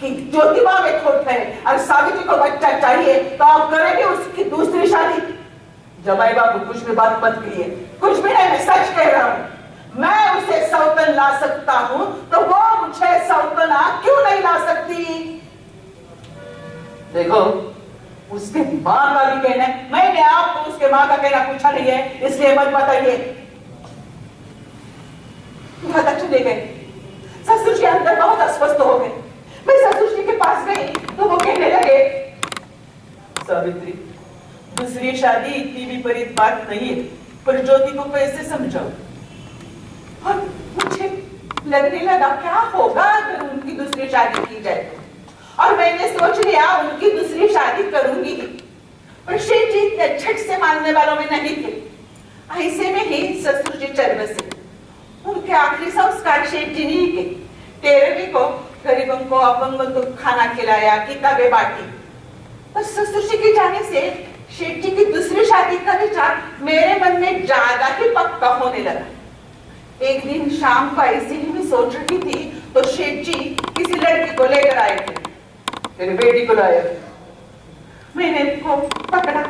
कि ज्योतिबा में खोट है और सावित्री को बच्चा चाहिए तो आप करेंगे उसकी दूसरी शादी? जमाई बाबू, कुछ भी बात मत करिए। कुछ भी नहीं, मैं सच कह रहा हूं। मैं उसे सौतन ला सकता हूं तो वो मुझे सौतना क्यों नहीं ला सकती? देखो, उसके माँ का भी कहना है। मैंने आपको उसके माँ का कहना पूछा नहीं है, इसलिए मत बताइए। दादा चले गए। ससुर जी अंदर बहुत अस्वस्थ हो गए। मैं ससुर जी के पास गई तो वो कहने लगे, सावित्री, दूसरी शादी इतनी विपरीत बात नहीं है, पर ज्योति को कैसे समझाओ? और मुझे लगने लगा क्या होगा अगर उनकी दूसरी शादी की जाए तो। और मैंने सोच लिया उनकी दूसरी शादी करूंगी ही, पर शेठ जी इतने झट से मानने वालों में नहीं थे। ऐसे में ही ससुर जी चल बसे। उनके आखिरी संस्कार शेठ जी ने के 13वीं को गरीबों को अपंगों को खाना खिलाया, किताबें बांटी। पर ससुर जी के जाने से शेठ जी की दूसरी शादी का विचार मेरे मन में ज्यादा ही पक्का होने लगा। एक दिन शाम को ऐसे ही मैं सोच रही थी तो शेठ जी किसी लड़की को लेकर आए थे। तेरी बेटी को लाया। मैंने उनको पकड़ा,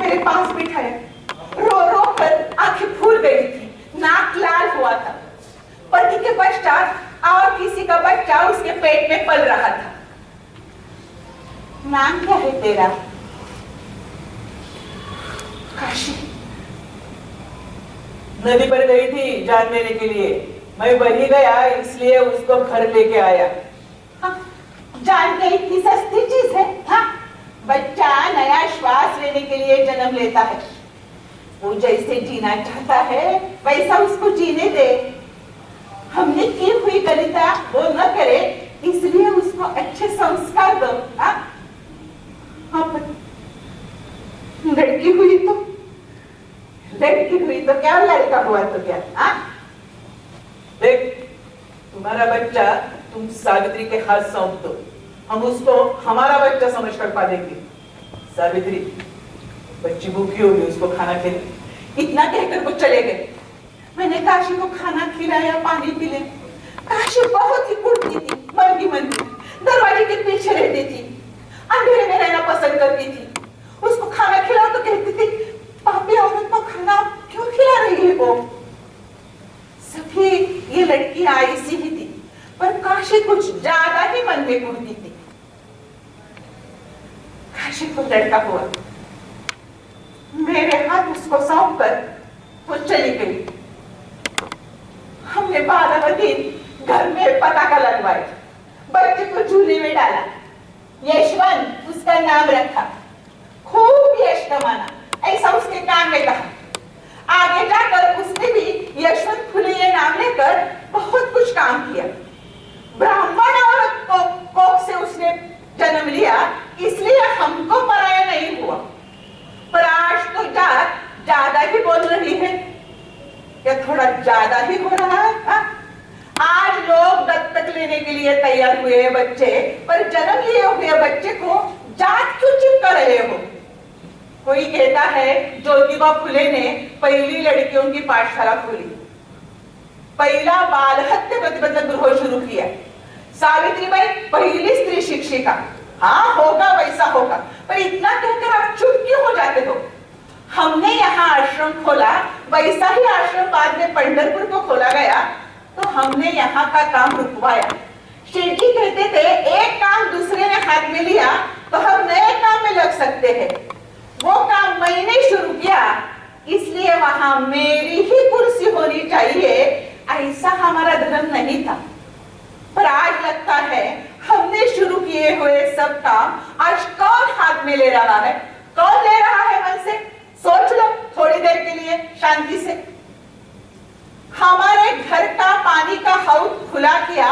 मेरे पास बिठाया, रो रो कर आंखें फूल गई थी, नाक लाल हुआ था। पति के पश्चात और किसी का बच्चा उसके पेट में पल रहा था। नाम क्या है तेरा? काशी। नदी पर गई थी जान लेने के लिए, मैं वही गया इसलिए उसको घर लेके आया। हाँ, जान गई इतनी सस्ती चीज है। हाँ, बच्चा नया श्वास लेने के लिए जन्म लेता है। वो जैसे जीना चाहता है वैसा उसको जीने दे। हमने की हुई गलतियां वो न करे, इसलिए उसको अच्छे संस्कार दो। हाँ, लड़की हुई तो क्या, लड़का हुआ तो क्या? देख, तुम्हारा बच्चा तुम सावित्री के हाथ सौंप दो, हम उसको हमारा बच्चा समझकर पालेंगे। सावित्री, बच्ची भूखी होगी, उसको खाना खिला। इतना कहकर वो चले गए। मैंने काशी को खाना खिलाया, पानी पिले। काशी बहुत ही कुड़ती थी, मरगी दरवाजे के पीछे रहती थी, अंधेरे में रहना पसंद करती थी। उसको खाना खिलाओ तो कहती थी, पापी औरत को खाना क्यों खिला रही है वो? सभी ये लड़कियां ऐसी ही थी, पर काशी कुछ ज्यादा ही मन में कुड़ती थी। काशी को लड़का हुआ, मेरे हाथ उसको सौंप कर वो चली गई। हमने 12वें दिन घर में पताका लगवाया, बच्चे को झूले में डाला, यशवंत उसका नाम रखा। खूब यश कमाना ऐसा उसके कान में कहा। आगे जाकर उसने भी यशवंत फुले ये नाम लेकर बहुत कुछ काम किया। ब्राह्मण औरत को कोख से उसने जन्म लिया, इसलिए हमको पराया नहीं हुआ। पर आज तो जात ज्यादा ही बोल रही है, या थोड़ा ज्यादा ही हो रहा है। आज लोग दत्तक लेने के लिए तैयार हुए हैं बच्चे, पर जन्म लिए हुए बच्चे को जात क्यों चिपका रहे हो? कोई कहता है ज्योतिबा फुले ने पहली लड़कियों की पाठशाला खोली, पहला बाल हत्या प्रतिबंधक गृह शुरू किया, सावित्रीबाई पहली स्त्री शिक्षिका। हाँ, होगा वैसा होगा, पर इतना कहकर आप चुप क्यों हो जाते हो? हमने यहाँ आश्रम खोला, वैसा ही आश्रम बाद में पंढरपुर को खोला गया, तो हमने यहाँ का काम रुकवाया। शेठ जी कहते थे एक काम दूसरे ने हाथ में लिया तो हम नए काम में लग सकते हैं। वो काम मैंने शुरू किया, इसलिए वहां मेरी ही कुर्सी होनी चाहिए, ऐसा हमारा धर्म नहीं था। पर आज लगता है हमने शुरू किए हुए सब काम आज कौन हाथ में ले रहा है? कौन ले रहा है मन से? सोच लो थोड़ी देर के लिए शांति से। हमारे घर का पानी का हौद खुला किया,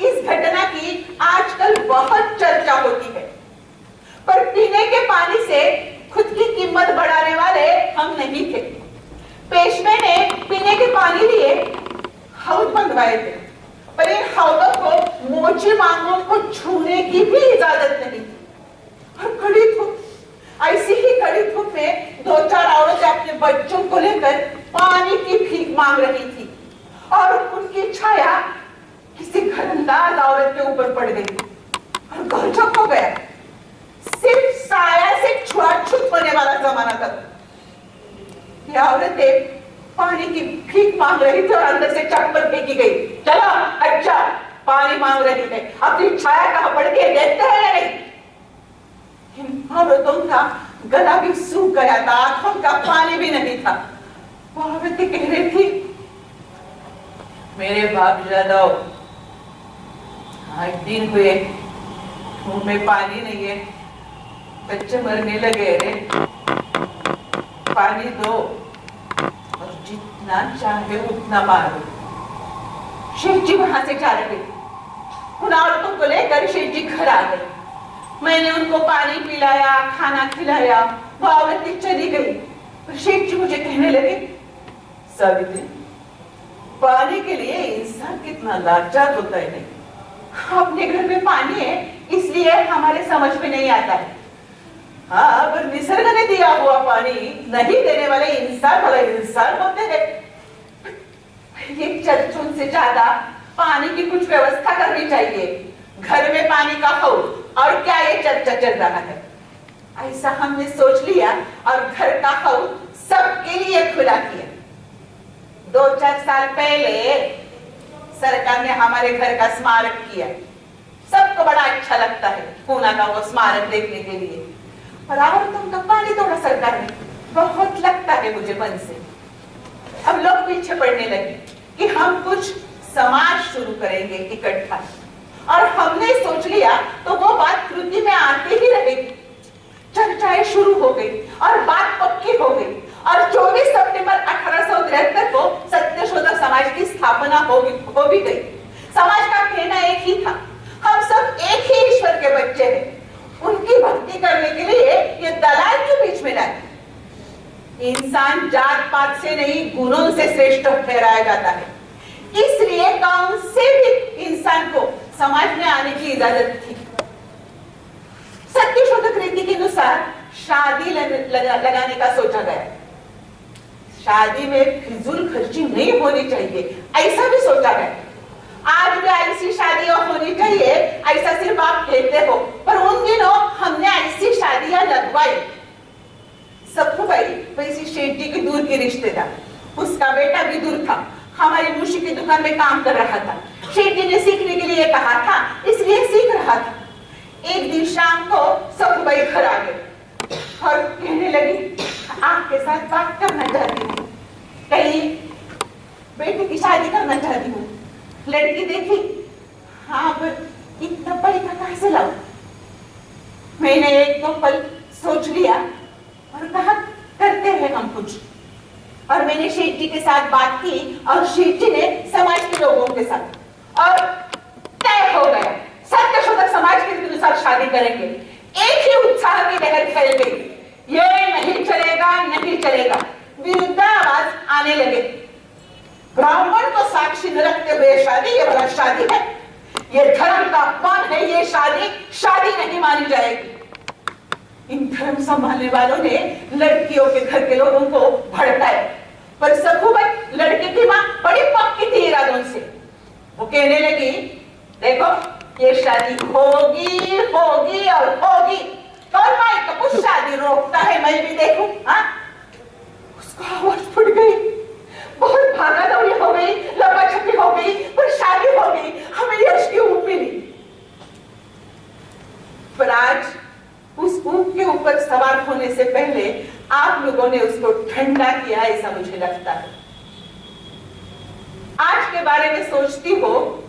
इस घटना की आजकल बहुत चर्चा होती है, पर पीने के पानी से खुद की कीमत बढ़ाने वाले हम नहीं थे। पेशवे ने पीने के पानी लिए हौद बनवाए थे, पर इन हौदों को मोची मांगों को छूने की भी इजाजत नहीं थी। और कड़ी धूप, ऐसी ही कड़ी धूप में 2-4 औरतें अपने बच्चों को लेकर पानी की भीख मांग रही थी, और उनकी छाया किसी घरंदाज औरत के ऊपर पड़ गई और गौरचक हो गया। सिर्फ साया से छुआछूत होने वाला जमाना था। ये औरतें पानी की भीख मांग रही थी और अंदर से चप्पल फेंकी गई। चलो, अच्छा पानी मांग रही है, अपनी छाया कहाँ पड़ के देखते हैं या नहीं? इन औरतों का गला भी सूख गया था, आंखों का पानी भी नहीं था। वो औरतें कह रही थी, मेरे बाप जादव 8 दिन हुए मुंह में पानी नहीं है, बच्चे मरने लगे रे, पानी दो और जितना चाहे उतना मारो। शेख जी वहां से जा रहे, उन औरतों को लेकर शेख जी घर आ गए। मैंने उनको पानी पिलाया, खाना खिलाया, वो औरतें चली गई। पर शेख जी मुझे कहने लगे, सावित्री, पानी के लिए इंसान कितना लाचार होता है। नहीं, अपने घर में पानी है इसलिए हमारे समझ में नहीं आता है। हाँ, पर निसर्ग ने दिया हुआ पानी नहीं देने वाले इंसान वाला इंसान होते हैं। ये चर्चों से ज्यादा पानी की कुछ व्यवस्था करनी चाहिए। घर में पानी का हो और क्या ये चर्चा चल रहा है, ऐसा हमने सोच लिया और घर का हो सबके लिए खुला किया। 2-4 साल पहले सरकार ने हमारे घर का स्मारक किया। सबको बड़ा अच्छा लगता है पूना का वो स्मारक देखने के लिए। पर औरतों का पानी तोड़ा सरकार ने, बहुत लगता है मुझे मन से। अब लोग पीछे पड़ने लगे कि हम कुछ समाज शुरू करेंगे इकट्ठा, और हमने सोच लिया तो वो बात कृति में आती ही रहेगी। चर्चाएं शुरू हो गई और बात पक्की हो गई, और 24 सितंबर 1873 को सत्यशोधक समाज की स्थापना हो भी गई। समाज का कहना एक ही था, हम सब एक ही ईश्वर के बच्चे हैं। उनकी भक्ति करने के लिए ये दलाल क्यों बीच में लाए? इंसान जात पात से नहीं, गुणों से श्रेष्ठ ठहराया जाता है। इसलिए कौन से भी इंसान को समाज में आने की इजाजत थी। सत्यशोधक रीति के अनुसार शादी लगाने का सोचा गया। शादी में फिजूल खर्ची नहीं होनी चाहिए, ऐसा भी सोचा गया। आज भी ऐसी शादियां होनी चाहिए ऐसा सिर्फ आप कहते हो, पर उन दिनों हमने ऐसी शादियां लगवाई। सबको भाई वैसी शेठ जी की दूर की रिश्तेदार, उसका बेटा भी दूर था, हमारी मुशी की दुकान में काम कर रहा था। शेठ जी ने सीखने के लिए कहा था, इसलिए सीख रहा था। एक दिन शाम को सब भाई घर आ गए और कहने लगी, आपके साथ बात करना चाहती हूँ, कहीं बेटे की शादी करना चाहती हूँ। लड़की देखी, हाँ पर इतना पैसा कहाँ से लाऊं? मैंने एक दो पल सोच लिया और कहा करते हैं हम कुछ। और मैंने शेठ जी के साथ बात की और शेठ जी ने समाज के लोगों के साथ, और तय हो गया सत्यशोधक समाज के अनुसार शादी करेंगे। एक ही उत्साह की लहर फैल गई, ये नहीं चलेगा, नहीं चलेगा। विरुद्ध आवाज आने लगे, ब्राह्मण को साक्षी न रखते हुए शादी, ये भला शादी है? ये धर्म का अपमान है, ये शादी नहीं मानी जाएगी। इन धर्म संभालने वालों ने लड़कियों के घर के लोगों को भड़काया, पर सखूबत लड़के की मां बड़ी पक्की थी इरादों से। वो कहने लगी, देखो ये शादी होगी होगी और होगी, कौन माई का कुछ शादी रोकता है, मैं भी देखूं। हाँ, उसको आवाज फट गई, बहुत भागा दौड़ी हो गई, लपाछपी हो गई, पर शादी हो गई। हमें यश की ऊँट मिली। पर आज उस ऊँट के ऊपर सवार होने से पहले आप लोगों ने उसको ठंडा किया, ऐसा मुझे लगता है। आज के बारे में सोचती हो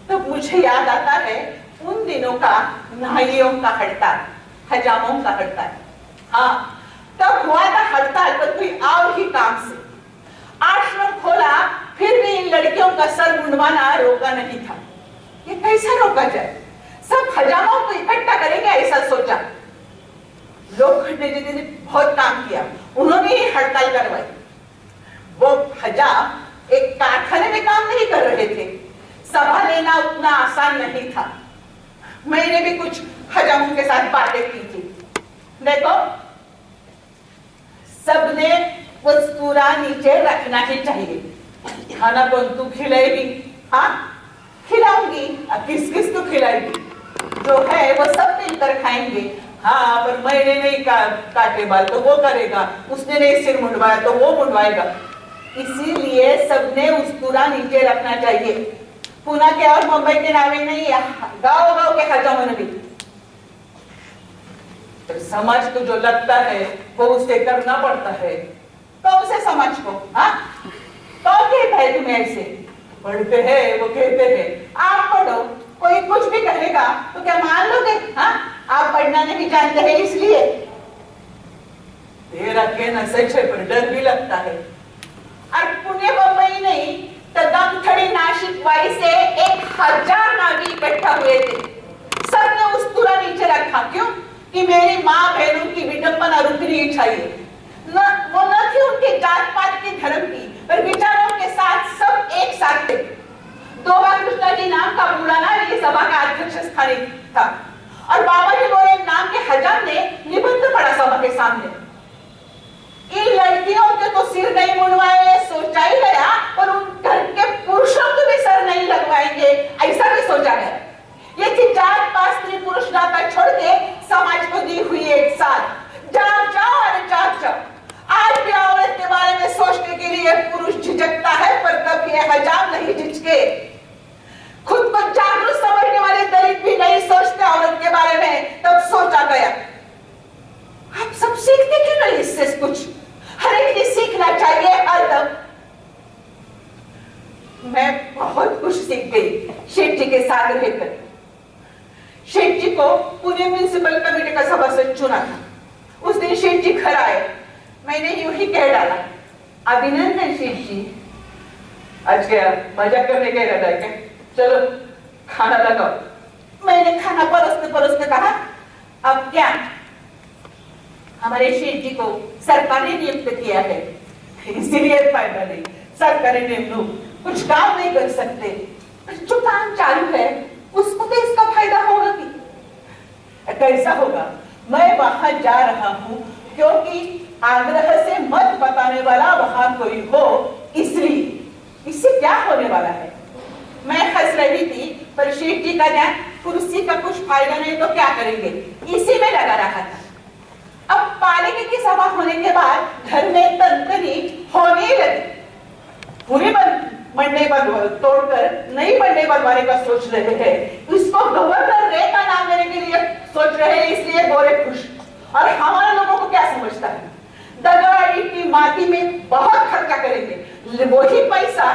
तो मुझे याद आता है उन दिनों का नाइयों का हड़ताल, हजामों का हड़ताल। हाँ, तब हुआ था हड़ताल पर कोई और ही काम से। आश्रम खोला, फिर भी इन लड़कियों का सर मुंडवाना रोका नहीं था। ये कैसा रोका जाए? सब हजामों को इकट्ठा करेंगे ऐसा सोचा। लोखंडे जी ने बहुत काम किया, उन्होंने ही हड़ताल करवाई। वो हजाम एक कारखाने में काम नहीं कर रहे थे, सभा लेना उतना आसान नहीं था। मैंने भी कुछ हजामों के साथ बातें की थी। देखो, सबने वस्तुरा नीचे रखना ही चाहिए। खाना कौन तू खिलाएगी? हाँ, खिलाऊंगी। अब किस किस को खिलाएगी? जो है वो सब मिलकर खाएंगे। हाँ, पर मैंने नहीं काटे बाल तो वो करेगा, उसने नहीं सिर मुंडवाया तो वो मुंडवाएगा। इसीलिए सबने उस्तुरा नीचे रखना चाहिए। पुणे के और मुंबई के नावे नहीं, गाँव गाँव के हजामों ने भी। तो समाज को जो लगता है वो उसे करना पड़ता है। कौन से समाज को? हाँ, कौन कहता है तुम्हें ऐसे? पढ़ते हैं वो कहते हैं, आप पढ़ो, कोई कुछ भी कहेगा तो क्या मान लोगे? हाँ, आप पढ़ना नहीं जानते हैं इसलिए। तेरा कहना सच है, पर डर भी लगता है। और पुणे मुंबई नहीं तो दमथड़ी नासिक वाई से 1000 नावी इकट्ठा हुए थे। सबने उस्तुरा नीचे रखा। क्यों? कि मेरी माँ बहनों की विडंबना रुकनी चाहिए। वो न थी उनके जात पात की, धर्म की, पर विचारों के साथ सब एक साथ थे। दोबा कृष्णा जी नाम का बुलाना ये सभा का अध्यक्ष स्थानीय था और बाबा जी बोले नाम के हजाम ने निबंध पढ़ा सभा के सामने। इन लड़कियों के तो सिर नहीं मुड़वाए सोचा ही गया, पर उन घर के पुरुषों को भी सर नहीं लगवाएंगे ऐसा भी सोचा गया। ये थी जात पात स्त्री पुरुष नाता छोड़ के समाज को दी हुई एक साथ। जाग जाओ अरे जाग जाओ। आज भी औरत के बारे में सोचने के लिए पुरुष झिझकता है, पर तब ये हजाम नहीं झिझके। खुद को जागरूक समझने वाले दलित भी नहीं सोचते औरत के बारे में, तब सोचा गया आप सब सीखते क्यों नहीं इससे कुछ? हर एक ने सीखना चाहिए हर दम। मैं बहुत कुछ सीख गई शेठ जी के साथ रहकर। शेठ जी को पुणे म्युनिसिपल कमेटी का सभासद चुना था। उस दिन शेठ जी घर आए, मैंने यूं ही कह डाला, अभिनंदन शेठ जी। आज क्या मजाक करने का इरादा है क्या? चलो खाना लगाओ। मैंने खाना परोसते परोसते कहा, अब क्या? हमारे शेठ जी को सरकार ने नियुक्त किया है, इसीलिए फायदा नहीं। सरकारी नियम कुछ काम नहीं कर सकते, जो काम चालू है उसको तो इसका फायदा होगा कि कैसा होगा? मैं वहां जा रहा हूं क्योंकि आग्रह से मत बताने वाला वहां कोई हो, इसलिए। इससे क्या होने वाला है? मैं हंस रही थी, पर शेठ जी का ध्यान कुर्सी का कुछ फायदा नहीं तो क्या करेंगे इसी में लगा रहा था। अब पालिका की सभा होने के बाद घर में तंतनी होने लगी। पूरी मंडे पर तोड़कर नई मंडे बनवाने का सोच रहे हैं। इसको गवर्नर रे का नाम देने के लिए सोच रहे हैं, इसलिए गोरे खुश। और हमारे लोगों को क्या समझता है? दगा ईटी माटी में बहुत खर्चा करेंगे, वही पैसा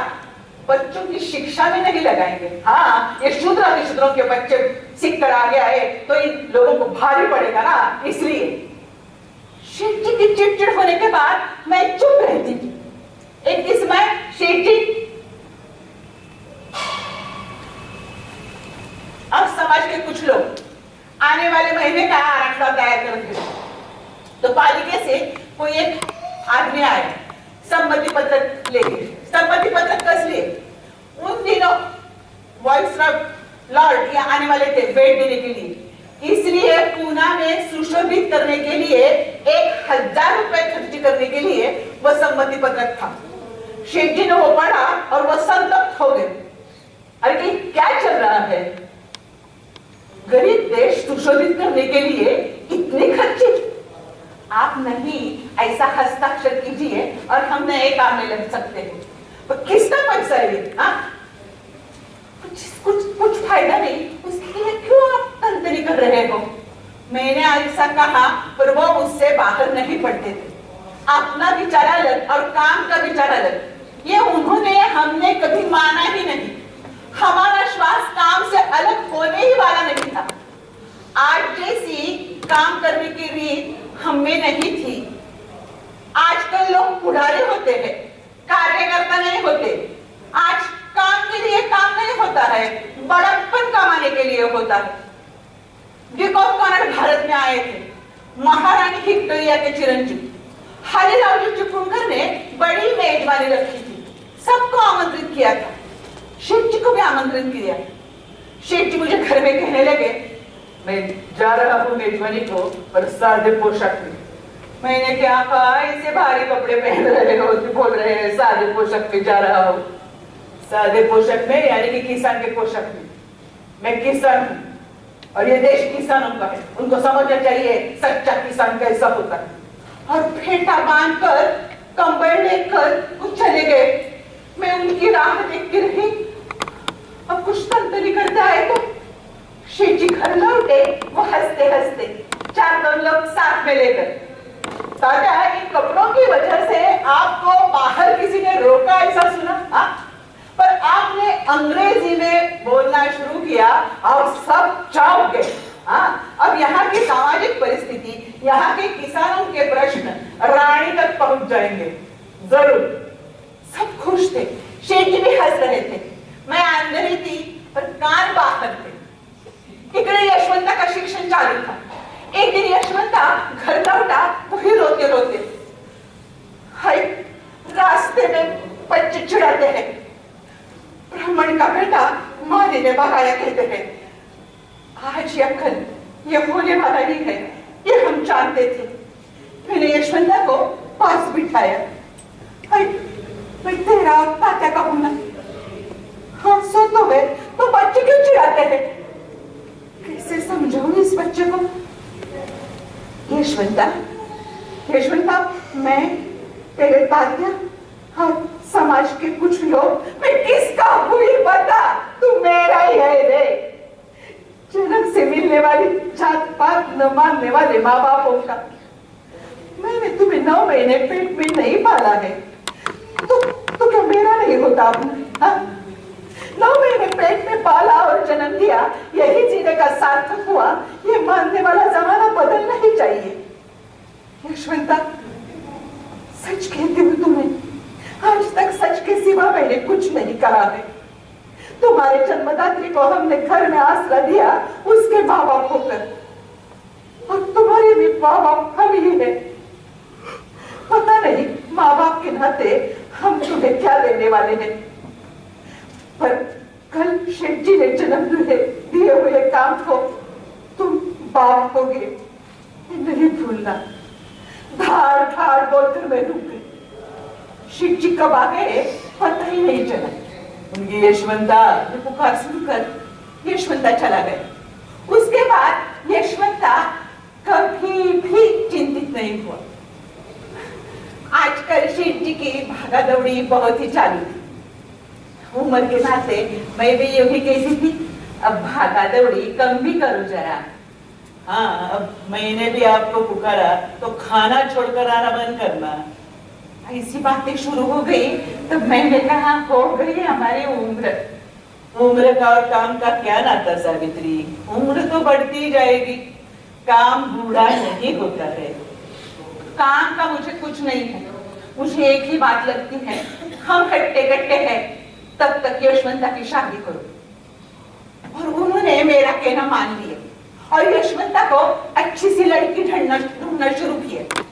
बच्चों की शिक्षा में नहीं लगाएंगे। हाँ, ये शूद्रों के बच्चे सीख कर आगे आए तो इन लोगों को भारी पड़ेगा ना, इसलिए। शेठ जी की चिड़चिड़ होने के बाद मैं चुप रहती थी। एक समय शेठ जी अब समाज के कुछ लोग आने वाले महीने का आरक्षण तैयार करते थे, तो पालिका से कोई एक आदमी आया सम्मति पत्र लेके। सम्मति पत्र कस लिए? उन दिनों वाइसरॉय लॉर्ड ये आने वाले थे भेंट देने के लिए, इसलिए पूना में सुशोभित करने के लिए 1000 रुपए खर्च करने के लिए वह सम्मति पत्रक था। शेठ जी ने वो पढ़ा और वह संतप्त हो गए। अरे क्या चल रहा है? गरीब देश सुशोभित करने के लिए इतने खर्चे? आप नहीं ऐसा हस्ताक्षर कीजिए और हम नए काम में लग सकते हैं। तो किसका पैसा है ये? कुछ फायदा नहीं, उसके लिए क्यों आप तंतरी कर रहे हो? मैंने ऐसा कहा, पर वो मुझसे बाहर नहीं पड़ते थे। अपना विचार अलग और काम का विचार अलग, ये उन्होंने हमने कभी माना ही नहीं। हमारा श्वास काम से अलग होने ही वाला नहीं था। आज जैसी काम करने की रीत हमें नहीं थी। आजकल लोग पुढ़ारे होते हैं, कार्यकर्ता नहीं होते। आज काम के लिए काम नहीं होता है, बड़प्पन कमाने के लिए होता है। डिकॉक कॉनर भारत में आए थे, महारानी विक्टोरिया के चिरंजीव हरिराव जी चिपळूणकर ने बड़ी मेजबानी रखी थी, सबको आमंत्रित किया था। शेठ जी को भी आमंत्रित किया। शेठ जी मुझे घर में कहने लगे, मैं जा रहा हूँ मेजबानी को, पर सादे पोशाक में। मैंने क्या कहा, ऐसे भारी कपड़े पहन रहे हो? बोल रहे हैं सादे पोशाक में जा रहा हूँ। सादे पोशाक में यानी कि किसान के पोशाक में। मैं किसान हूँ और ये देश किसानों का है, उनको समझना चाहिए सच्चा किसान कैसा होता है। और फेंटा बांधकर कंबल लेकर वो चले गए। मैं उनकी राह देखती रही। अब कुछ तंतरी करता है तो शेठ जी घर लौटे, वो हंसते हंसते 4 लोग साथ में लेकर। ताजा इन कपड़ों की वजह से आपको बाहर किसी ने रोका ऐसा सुना? पर आपने अंग्रेजी में बोलना शुरू किया और सब चौंक गए। हाँ, अब यहाँ की सामाजिक परिस्थिति, यहाँ के किसानों के प्रश्न रानी तक पहुंच जाएंगे जरूर। सब खुश थे, शेठ जी भी हंस रहे थे, मैं अंदर ही थी पर कान बाहर थे। इकडे यशवंता का शिक्षण चालू था। एक दिन यशवंता घर लौटा तो फिर रोते रोते, हाय रास्ते में बच्चे चिढ़ाते हैं, ब्राह्मण का बेटा मारी ने भगाया कहते हैं। आज या कल ये होने वाला ही है, ये हम जानते थे। मैंने यशवंता को पास बिठाया, मैं तेरा और तात्या का होना। हाँ सो तो है, तो बच्चे क्यों चिढ़ाते हैं? कैसे समझाऊं इस बच्चे को? यशवंता, यशवंता, मैं तेरे तात्या और समाज के कुछ लोग, मैं किसका हूँ ये बता, तू मेरा ही है रे। जन्म से मिलने वाली जात पात न मानने वाले माँ बापों का मैंने तुम्हें 9 महीने पेट में नहीं पाला है, तो क्या मेरा नहीं होता अपना? 9 महीने पेट में पाला और जन्म दिया, यही जीने का सार्थक हुआ, ये मानने वाला जमाना बदलना ही चाहिए। यशवंता, सच कहती हूँ तुम्हें, आज तक सच के सिवा मैंने कुछ नहीं कहा है। तुम्हारे जन्मदात्री को हमने घर में आसरा दिया, उसके माँ बाप होकर, और तुम्हारे भी माँ बाप हम ही है। पता नहीं माँ बाप के नाते हम तुम्हें क्या देने वाले हैं, पर कल शेठ जी ने जन्म दिए हुए काम को तुम बाप होगे, नहीं भूलना। धार धार बोलकर मैं रुक गई। शेठ जी कब आ गए पता ही नहीं चला। उनकी यशवंता ने पुकार सुनकर यशवंता चला गया। उसके बाद यशवंता कभी भी चिंतित नहीं हुआ। आजकल शेठ जी की भागा दौड़ी बहुत ही चालू थी। उम्र के नाते मैं भी यही कहती थी, अब भागा दौड़ी कम भी करो जरा। हाँ, अब मैंने भी आपको पुकारा तो खाना छोड़कर आना बंद करना। ऐसी बातें शुरू हो गई तो मैंने कहा, हो गई हमारी उम्र का और काम का क्या नाता सावित्री? उम्र तो बढ़ती जाएगी, काम बूढ़ा नहीं होता है। काम का मुझे कुछ नहीं है, मुझे एक ही बात लगती है, हम हट्टे कट्टे हैं, तब तक यशवंता की शादी करो। और उन्होंने मेरा कहना मान लिया और यशवंता को अच्छी सी लड़की ढूंढना शुरू किया।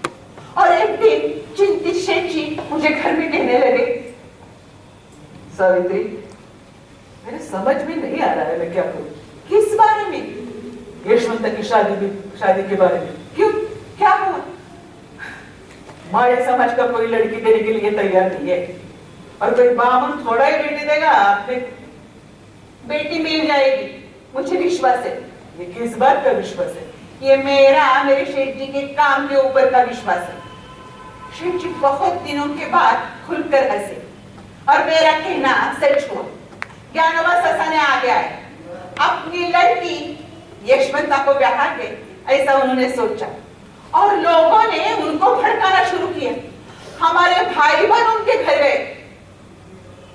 और एक दिन चिंतित शेठ जी मुझे घर में कहने लगे, सावित्री, मेरे समझ में नहीं आ रहा है मैं क्या करूं। किस बारे में? यशवंता की शादी के बारे में। क्यों, क्या हुआ? हमारे समाज का कोई लड़की देने के लिए तैयार नहीं है, और कोई बामन थोड़ा ही बेटी देगा। आपने बेटी मिल जाएगी, मुझे विश्वास है। ये किस बात का विश्वास है? ये मेरे शेठ जी के काम के ऊपर का विश्वास है। शेठ जी बहुत दिनों के बाद खुलकर हंसे और मेरा कहना सच हुआ। ज्ञानवा ससा ने आ गया है, अपनी लड़की यशवंता को ब्याह के, ऐसा उन्होंने सोचा। और लोगों ने उनको भड़काना शुरू किया। हमारे भाई बहन उनके घर गए,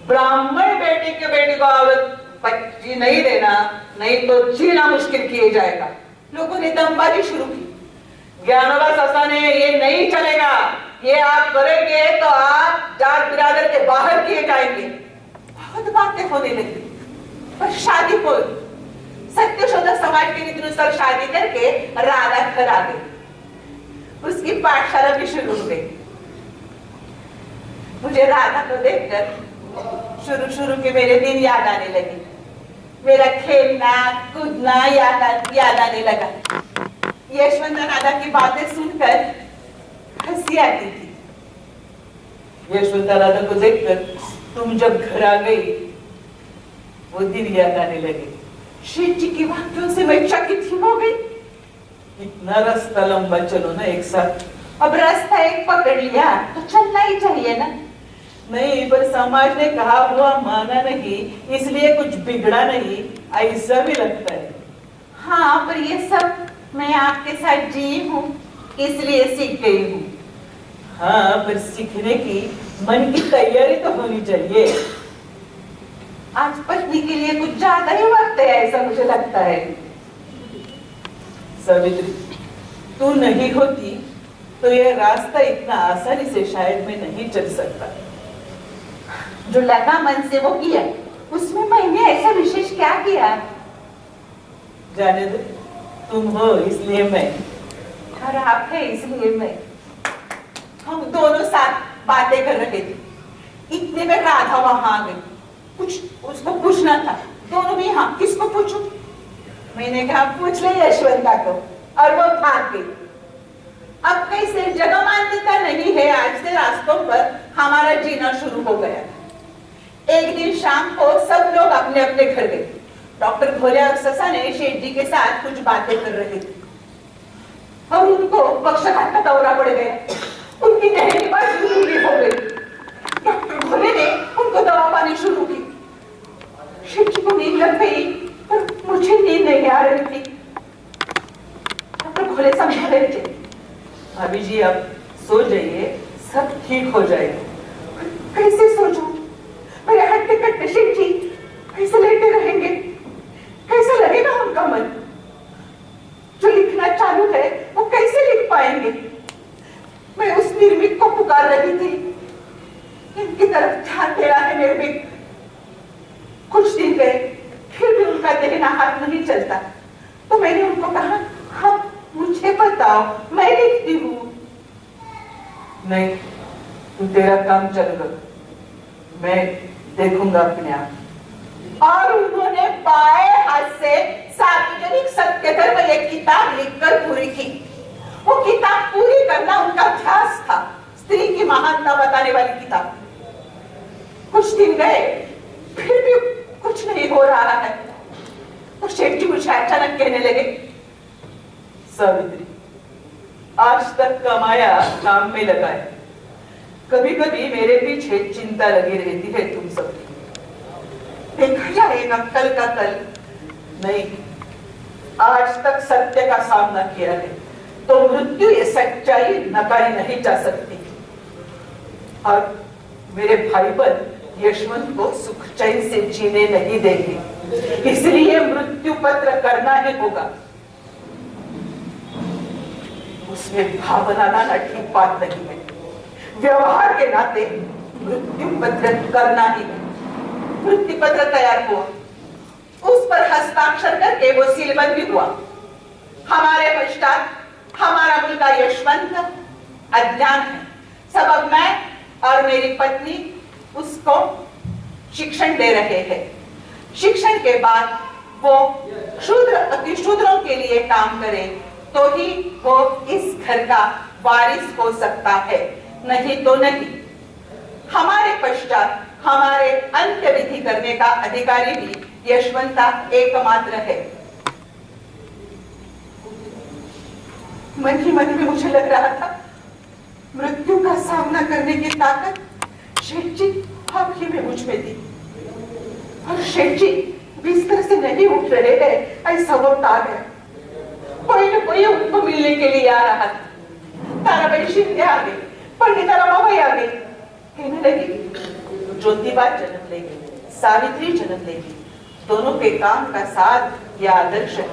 ब्राह्मण बेटे के बेटे को औरत बच्ची नहीं देना, नहीं तो जीना मुश्किल किया जाएगा। लोगों ने दमबाजी शुरू की। ज्ञानवा ससा ने, ये नहीं चलेगा, ये आप करेंगे तो आप जात बिरादर के बाहर किए जाएंगे। बहुत बातें होने लगी, पर शादी हो। सत्यशोधक समाज के रीति अनुसार शादी करके राधा घर आ गई। उसकी पाठशाला भी शुरू हो गई। मुझे राधा को देखकर शुरू के मेरे दिन याद आने लगे। मेरा खेलना कूदना याद आने लगा। यशवंता राधा की बातें सुनकर हंसी आती थी। यशवंता राधा को देखकर तुम जब घर आ गई, वो दिन याद आने लगे। शेठ जी की वाक्यों से मैं चकित हो गई। इतना रास्ता लंबा चलो ना एक साथ। अब रास्ता एक पकड़ लिया तो चलना ही चाहिए ना। नहीं, पर समाज ने कहा हुआ माना नहीं, इसलिए कुछ बिगड़ा नहीं, ऐसा भी लगता है। हाँ, पर ये सब मैं आपके साथ जी हूँ, इसलिए सीख गई हूँ। हाँ, पर सीखने की मन की तैयारी तो होनी चाहिए। आज पत्नी के लिए कुछ ज्यादा ही वक्त है, ऐसा मुझे लगता है। सावित्री, तू नहीं होती तो यह रास्ता इतना आसानी से शायद मैं नहीं चल सकता। जो लगा मन से वो किया, उसमें मैंने ऐसा विशेष क्या किया? जाने दो, तुम हो इसलिए मैं, और आप है इसलिए मैं। हम दोनों साथ बातें कर रहे थे, इतने में राधा वहां आ गई। कुछ उसको पूछना था, दोनों भी हाँ, किसको पूछूं? मैंने कहा पूछ ले यशवंता को, और वो भाग गई। अब कैसे जगह मान्यता नहीं है, आज से रास्तों पर हमारा जीना शुरू हो गया। एक दिन शाम को सब लोग अपने अपने घर गए। डॉक्टर भोले और ससा ने शेठ जी के साथ कुछ बातें कर रहे थे और उनको पक्षघात का दौरा पड़ गया। उनकी गहरी बात हो गई। डॉक्टर भोले ने उनको दवा पानी शुरू की। शेठ जी को नींद लग गई, पर मुझे नींद नहीं आ रही थी। डॉक्टर भोले समझा रहे थे, भाभी जी आप सो जाइए, सब ठीक हो जाएगा। कैसे सो जाऊं? मेरे हट्टे कट्टे शेठ जी कैसे लेटे रहेंगे? कैसे लगेगा उनका मन? जो लिखना चालू है वो कैसे लिख पाएंगे? मैं उस निर्मिक को पुकार रही थी, इनकी तरफ ध्यान दे रहा है निर्मिक। कुछ दिन गए, फिर भी उनका देना हाथ नहीं चलता। तो मैंने उनको कहा, हाँ मुझे बताओ, मैं लिखती हूँ। नहीं, तू तेरा काम चल रहा, मैं देखूंगा अपने आप। और उन्होंने बाएं हाथ से सार्वजनिक सत्य धर्म एक किताब लिखकर पूरी की। वो किताब पूरी करना उनका ध्यास था, स्त्री की महानता बताने वाली किताब। कुछ दिन गए, फिर भी कुछ नहीं हो रहा है। तो शेठ जी मुझे अचानक कहने लगे, सावित्री, आज तक कमाया काम में लगाया, कभी कभी मेरे पीछे चिंता लगी रहती है तुम सबकी। देखा जाएगा कल का कल। नहीं, आज तक सत्य का सामना किया है तो मृत्यु ये सच्चाई नकारी नहीं जा सकती। और मेरे भाई पर यशवंत को सुख चैन से जीने नहीं देंगे, इसलिए मृत्यु पत्र करना ही होगा। उसमें भावना लाना ठीक बात नहीं है। व्यवहार के नाते मृत्यु पत्र करना ही है। मृत्यु पत्र तैयार हुआ, उस पर हस्ताक्षर करके वो सीलबंद भी हुआ। हमारे पश्चात हमारा मुल्का यशवंत अज्ञान है। सबब मैं और मेरी पत्नी उसको शिक्षण दे रहे हैं। शिक्षण के बाद वो शूद्र अतिशूद्रों के लिए काम करे तो ही वो इस घर का वारिस हो सकता है, नहीं तो नहीं। हमारे पश्चात हमारे अंत्य विधि करने का अधिकारी भी यशवंता एकमात्र है। मन ही मन में मुझे लग रहा था, मृत्यु का सामना करने की ताकत शेठ जी आप ही में मुझ में थी। और शेठ जी बिस्तर से नहीं उठ रहे हैं, ऐसा वक्त आ गया। कोई न कोई उनको मिलने के लिए आ रहा था। ताराबाई शिंदे आ गई, पंडिता रमाबाई आ गई। कहने लगी, ज्योतिबा जन्म लेगी, सावित्री जन्म लेगी, दोनों के काम का साथ या आदर्श है।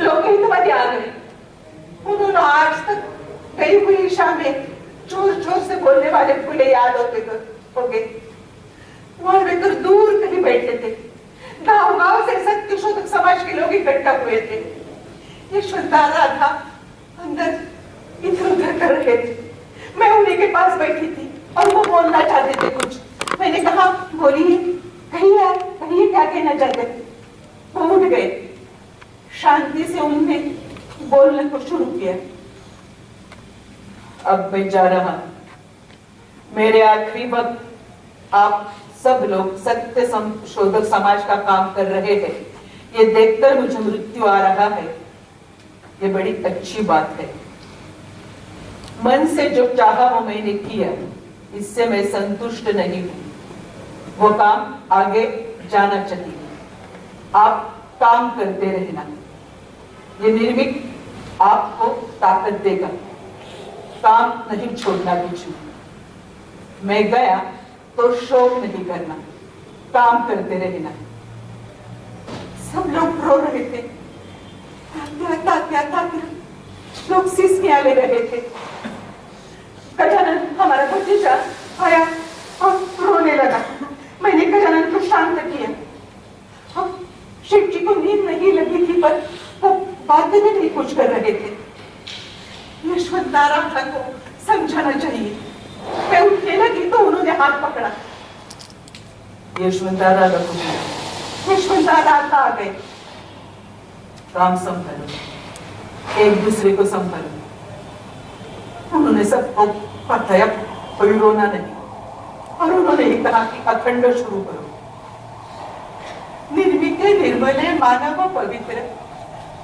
लोग हितवादी आ गए। उन्होंने आज तक गई हुई ईशा में जोर जोर से बोलने वाले फूले याद हो गए। वहां दूर कहीं बैठे थे। गांव गांव से सत्य शोधक समाज के लोग इकट्ठा हुए थे। यशवंता राधा अंदर इधर उधर कर रहे थे। मैं उन्हीं के पास बैठी थी और वो बोलना चाहते थे कुछ। मैंने कहा, बोलिए, कहिए क्या कहना चाहते थे। वो उठ गए। शांति से उन्होंने बोलने को शुरू किया। अब मैं जा रहा हूं। मेरे आखिरी वक्त आप सब लोग सत्य शोधक समाज का काम कर रहे हैं, ये देखकर मुझे मृत्यु आ रहा है, ये बड़ी अच्छी बात है। मन से जो चाहा वो मैंने किया, इससे मैं संतुष्ट नहीं हूं। वो काम आगे जाना चाहिए। आप काम करते रहना, ये निर्मिक आपको ताकत देगा। काम नहीं छोड़ना बीच में। मैं गया तो शोक नहीं करना। काम करते रहना। सब लोग रो रहे थे, तात्या लोग सिसकियां ले रहे थे। गजानन हमारा भतीजा आया और रोने लगा। मैंने गजानन को शांत किया। हम शिव जी को नींद नहीं लगी थी, पर वो बातें भी नहीं कुछ कर रहे थे। यशवंत राधा को समझाना चाहिए। मैं उठने लगी तो उन्होंने हाथ पकड़ा। यशवंत राधा को यशवंत राधा आ गए। काम संभालो, एक दूसरे को संभालो। उन्होंने सबको बताया कोई रोना नहीं, और उन्होंने ही कहा कि अखंड शुरू करो। निर्मिके निर्मले मानव पवित्र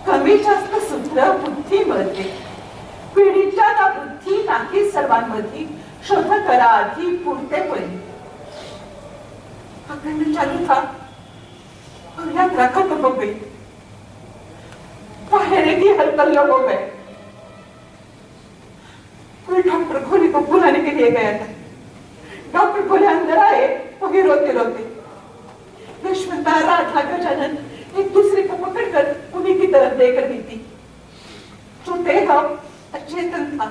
कमी जास्त सुंदर बुद्धिमध्ये पिढीच्या ना बुद्धी नाही सर्वांमध्ये शोध करा आधी पुरते परी। अखंड चालू था और यात्रा खत्म हो गई। पहरे की हलचल हो गए। कोई डॉक्टर खोली को बुलाने के लिए गया था। डॉक्टर खोले अंदर आए, वही रोते रोते। यशवंत राधा गजानन एक दूसरे को पकड़कर उन्हीं की तरफ देख रही थी। जो देह अचेतन था।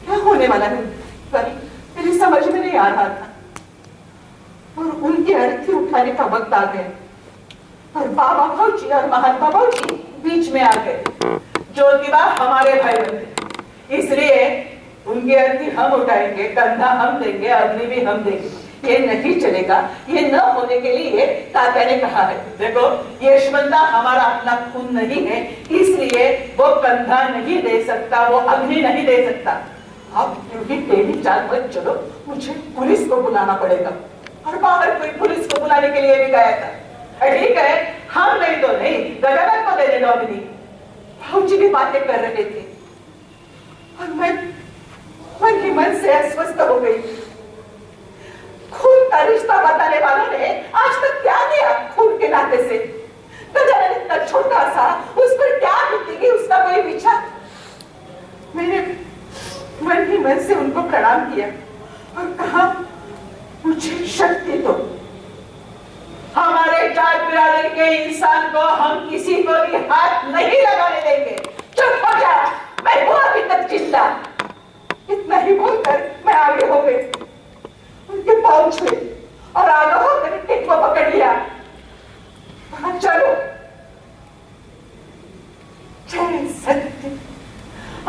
क्या होने वाला है कल मेरी समझ में नहीं आ रहा था, और उनकी अर्थी उठाने का वक्त आ गया। और बाबा भाऊजी और महात्मा भाऊजी बीच में आ गए। ज्योतिबा हमारे भाई बंधु, इसलिए उनकी अर्थी हम उठाएंगे, कंधा हम देंगे, अग्नि भी हम देंगे। ये नहीं चलेगा। ये न होने के लिए तात्या ने कहा है। देखो, यशवंता हमारा अपना खून नहीं है, इसलिए वो कंधा नहीं दे सकता, वो अग्नि नहीं दे सकता। आप क्योंकि टेढ़ी चाल मत चलो, मुझे पुलिस को बुलाना पड़ेगा। और बाहर कोई पुलिस को बुलाने के लिए भी गया था। ठीक है, हम नहीं तो नहीं, गजानन को दे दे अग्नि। भाऊजी भी बातें कर रहे थे, और मैं मन ही मन से अस्वस्थ हो गई। खून का रिश्ता बताने वालों ने आज तक क्या दिया खून के नाते से? गजानन इतना छोटा सा, उस पर क्या बीतेगी उसका कोई विचार? मैंने मन ही मन से उनको प्रणाम किया और कहा, मुझे शक्ति दो। हमारे जात बिरादरी के इंसान को हम किसी को भी हाथ नहीं लगाने देंगे। चुप हो जा, मैं हूं अभी तक जिंदा। इतना ही बोलकर मैं आगे हो गई। उनके पांव छुए और आगे होकर टिक को पकड़ लिया। कहा, चलो। जय सत्य,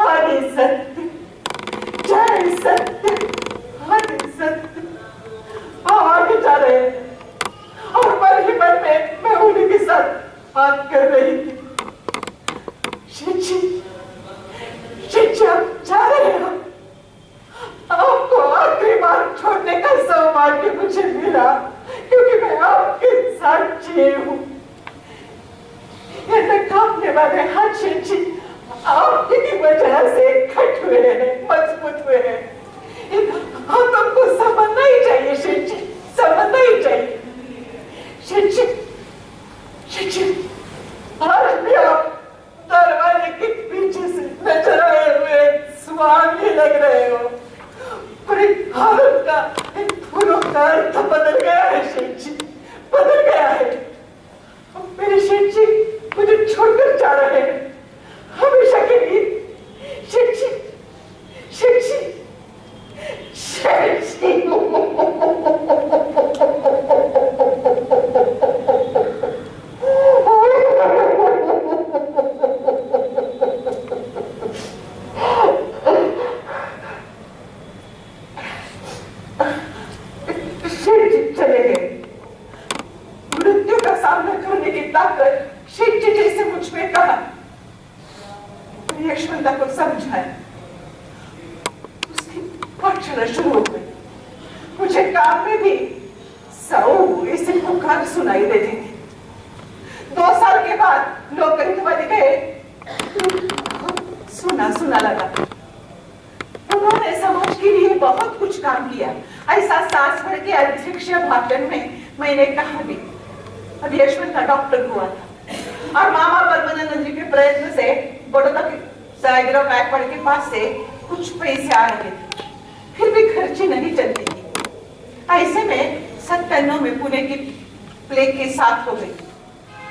आदि सत्य, जय सत्य, आदि सत्य। आगे जा रहे हैं, और मन ही मन में मैं उन्हीं के साथ बात कर रही थी। शिची आप जा रहे हो? आपको आखिरी बार छोड़ने का सौभाग्य मुझे मिला, क्योंकि मैं आपके साक्षी हूँ। ये कांपने वाले हाथ शिची आपकी वजह से खट हुए हैं, मजबूत हुए हैं। हम आपको समझना ही चाहिए शिची, समझना ही चाहिए। शिची, आज भी आप दरवाजे के पीछे से नजर आए हुए स्वामी लग रहे हो। पूरी हालत का फूलों का अर्थ बदल गया है शिची, बदल गया है। मेरे शिची मुझे छोड़कर जा रहे हैं हमेशा के लिए। शिची, शिची, शिची। चले गए। मृत्यु का सामना करने की ताकत शिव जी जैसे मुझ में कहा। यशवंता को समझाया, उसकी प्रार्थना शुरू हो गई। मुझे काम में भी सौ ऐसी पुकार सुनाई देती थी। 2 साल के बाद नौकरी वाले गए, सुना लगा। उन्होंने समाज के लिए बहुत कुछ काम किया। ऐसा सास भर के अध्यक्ष भाषण में मैंने कहा भी। अब यशवंत का डॉक्टर हुआ था, और मामा परमानंद जी के प्रयत्न से बड़ौदा के साइग्रो गायकवाड़ के पास से कुछ पैसे आ रहे थे, फिर भी खर्ची नहीं चलती थी। ऐसे में 97 में पुणे की प्लेग के साथ हो गई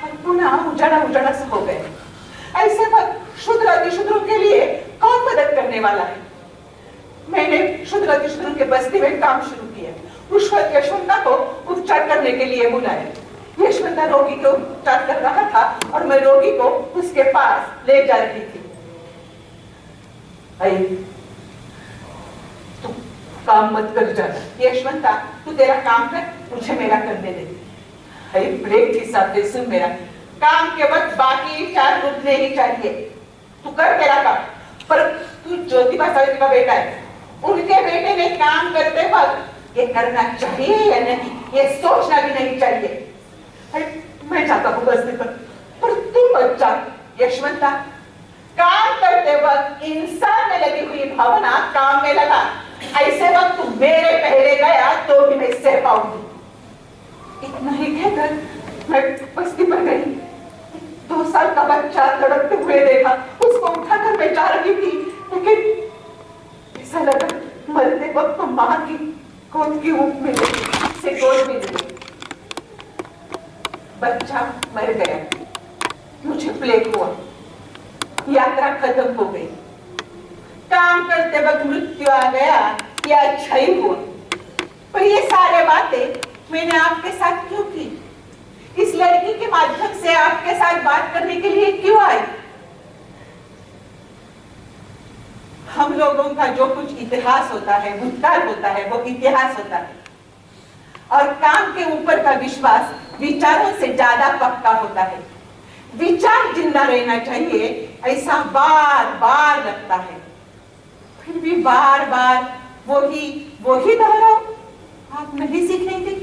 और पुनः उजड़ा सा हो गया। ऐसे वक्त क्षुद्र अतिशूद्रों के लिए कौन मदद करने वाला है? मैंने क्षुद्र अतिशूद्रों के बस्ती में काम शुरू किया। उस वक्त यशवंता को उपचार करने के लिए बुलाया। यशवंता रोगी को उपचार कर रहा था और मैं रोगी को उसके पास ले जा रही थी। तू काम मत कर जाना यशवंता, तू तेरा काम कर, मुझे मेरा करने दे। ब्रेक के साथ सुन, मेरा काम के वक्त बाकी 4 रुकने ही चाहिए। तू कर तेरा काम, पर तू ज्योतिबा सावित्री का बेटा है, उनके बेटे ने काम करते वक्त ये करना चाहिए या नहीं, ये सोचना भी नहीं चाहिए। मैं चाहता हूँ बस्ती पर तू मत जा यशवंता। काम करते वक्त इंसान में लगी हुई भावना काम में लगा। ऐसे वक्त तू मेरे पहले गया तो भी मैं सह पाऊंगी। इतना ही कहकर मैं बस्ती पर गई। 2 साल का बच्चा लड़कते हुए देखा, उसको उठाकर मैं जा रही थी, लेकिन ऐसा लगा मरते वक्त तो मां की गोद की ऊप में से गोद में ली। बच्चा मर गया, मुझे प्लेग हुआ, यात्रा खत्म हो गई। काम करते वक्त मृत्यु आ गया, यह अच्छा ही हुआ। पर ये सारे बातें मैंने आपके साथ क्यों की? इस लड़की के माध्यम से आपके साथ बात करने के लिए क्यों आई? हम लोगों का जो कुछ इतिहास होता है, भूतकाल होता है, वो इतिहास होता है, और काम के ऊपर का विश्वास विचारों से ज्यादा पक्का होता है। विचार जिंदा रहना चाहिए, ऐसा बार बार लगता है, फिर भी बार बार वही दोहराओ, आप नहीं सीखेंगे।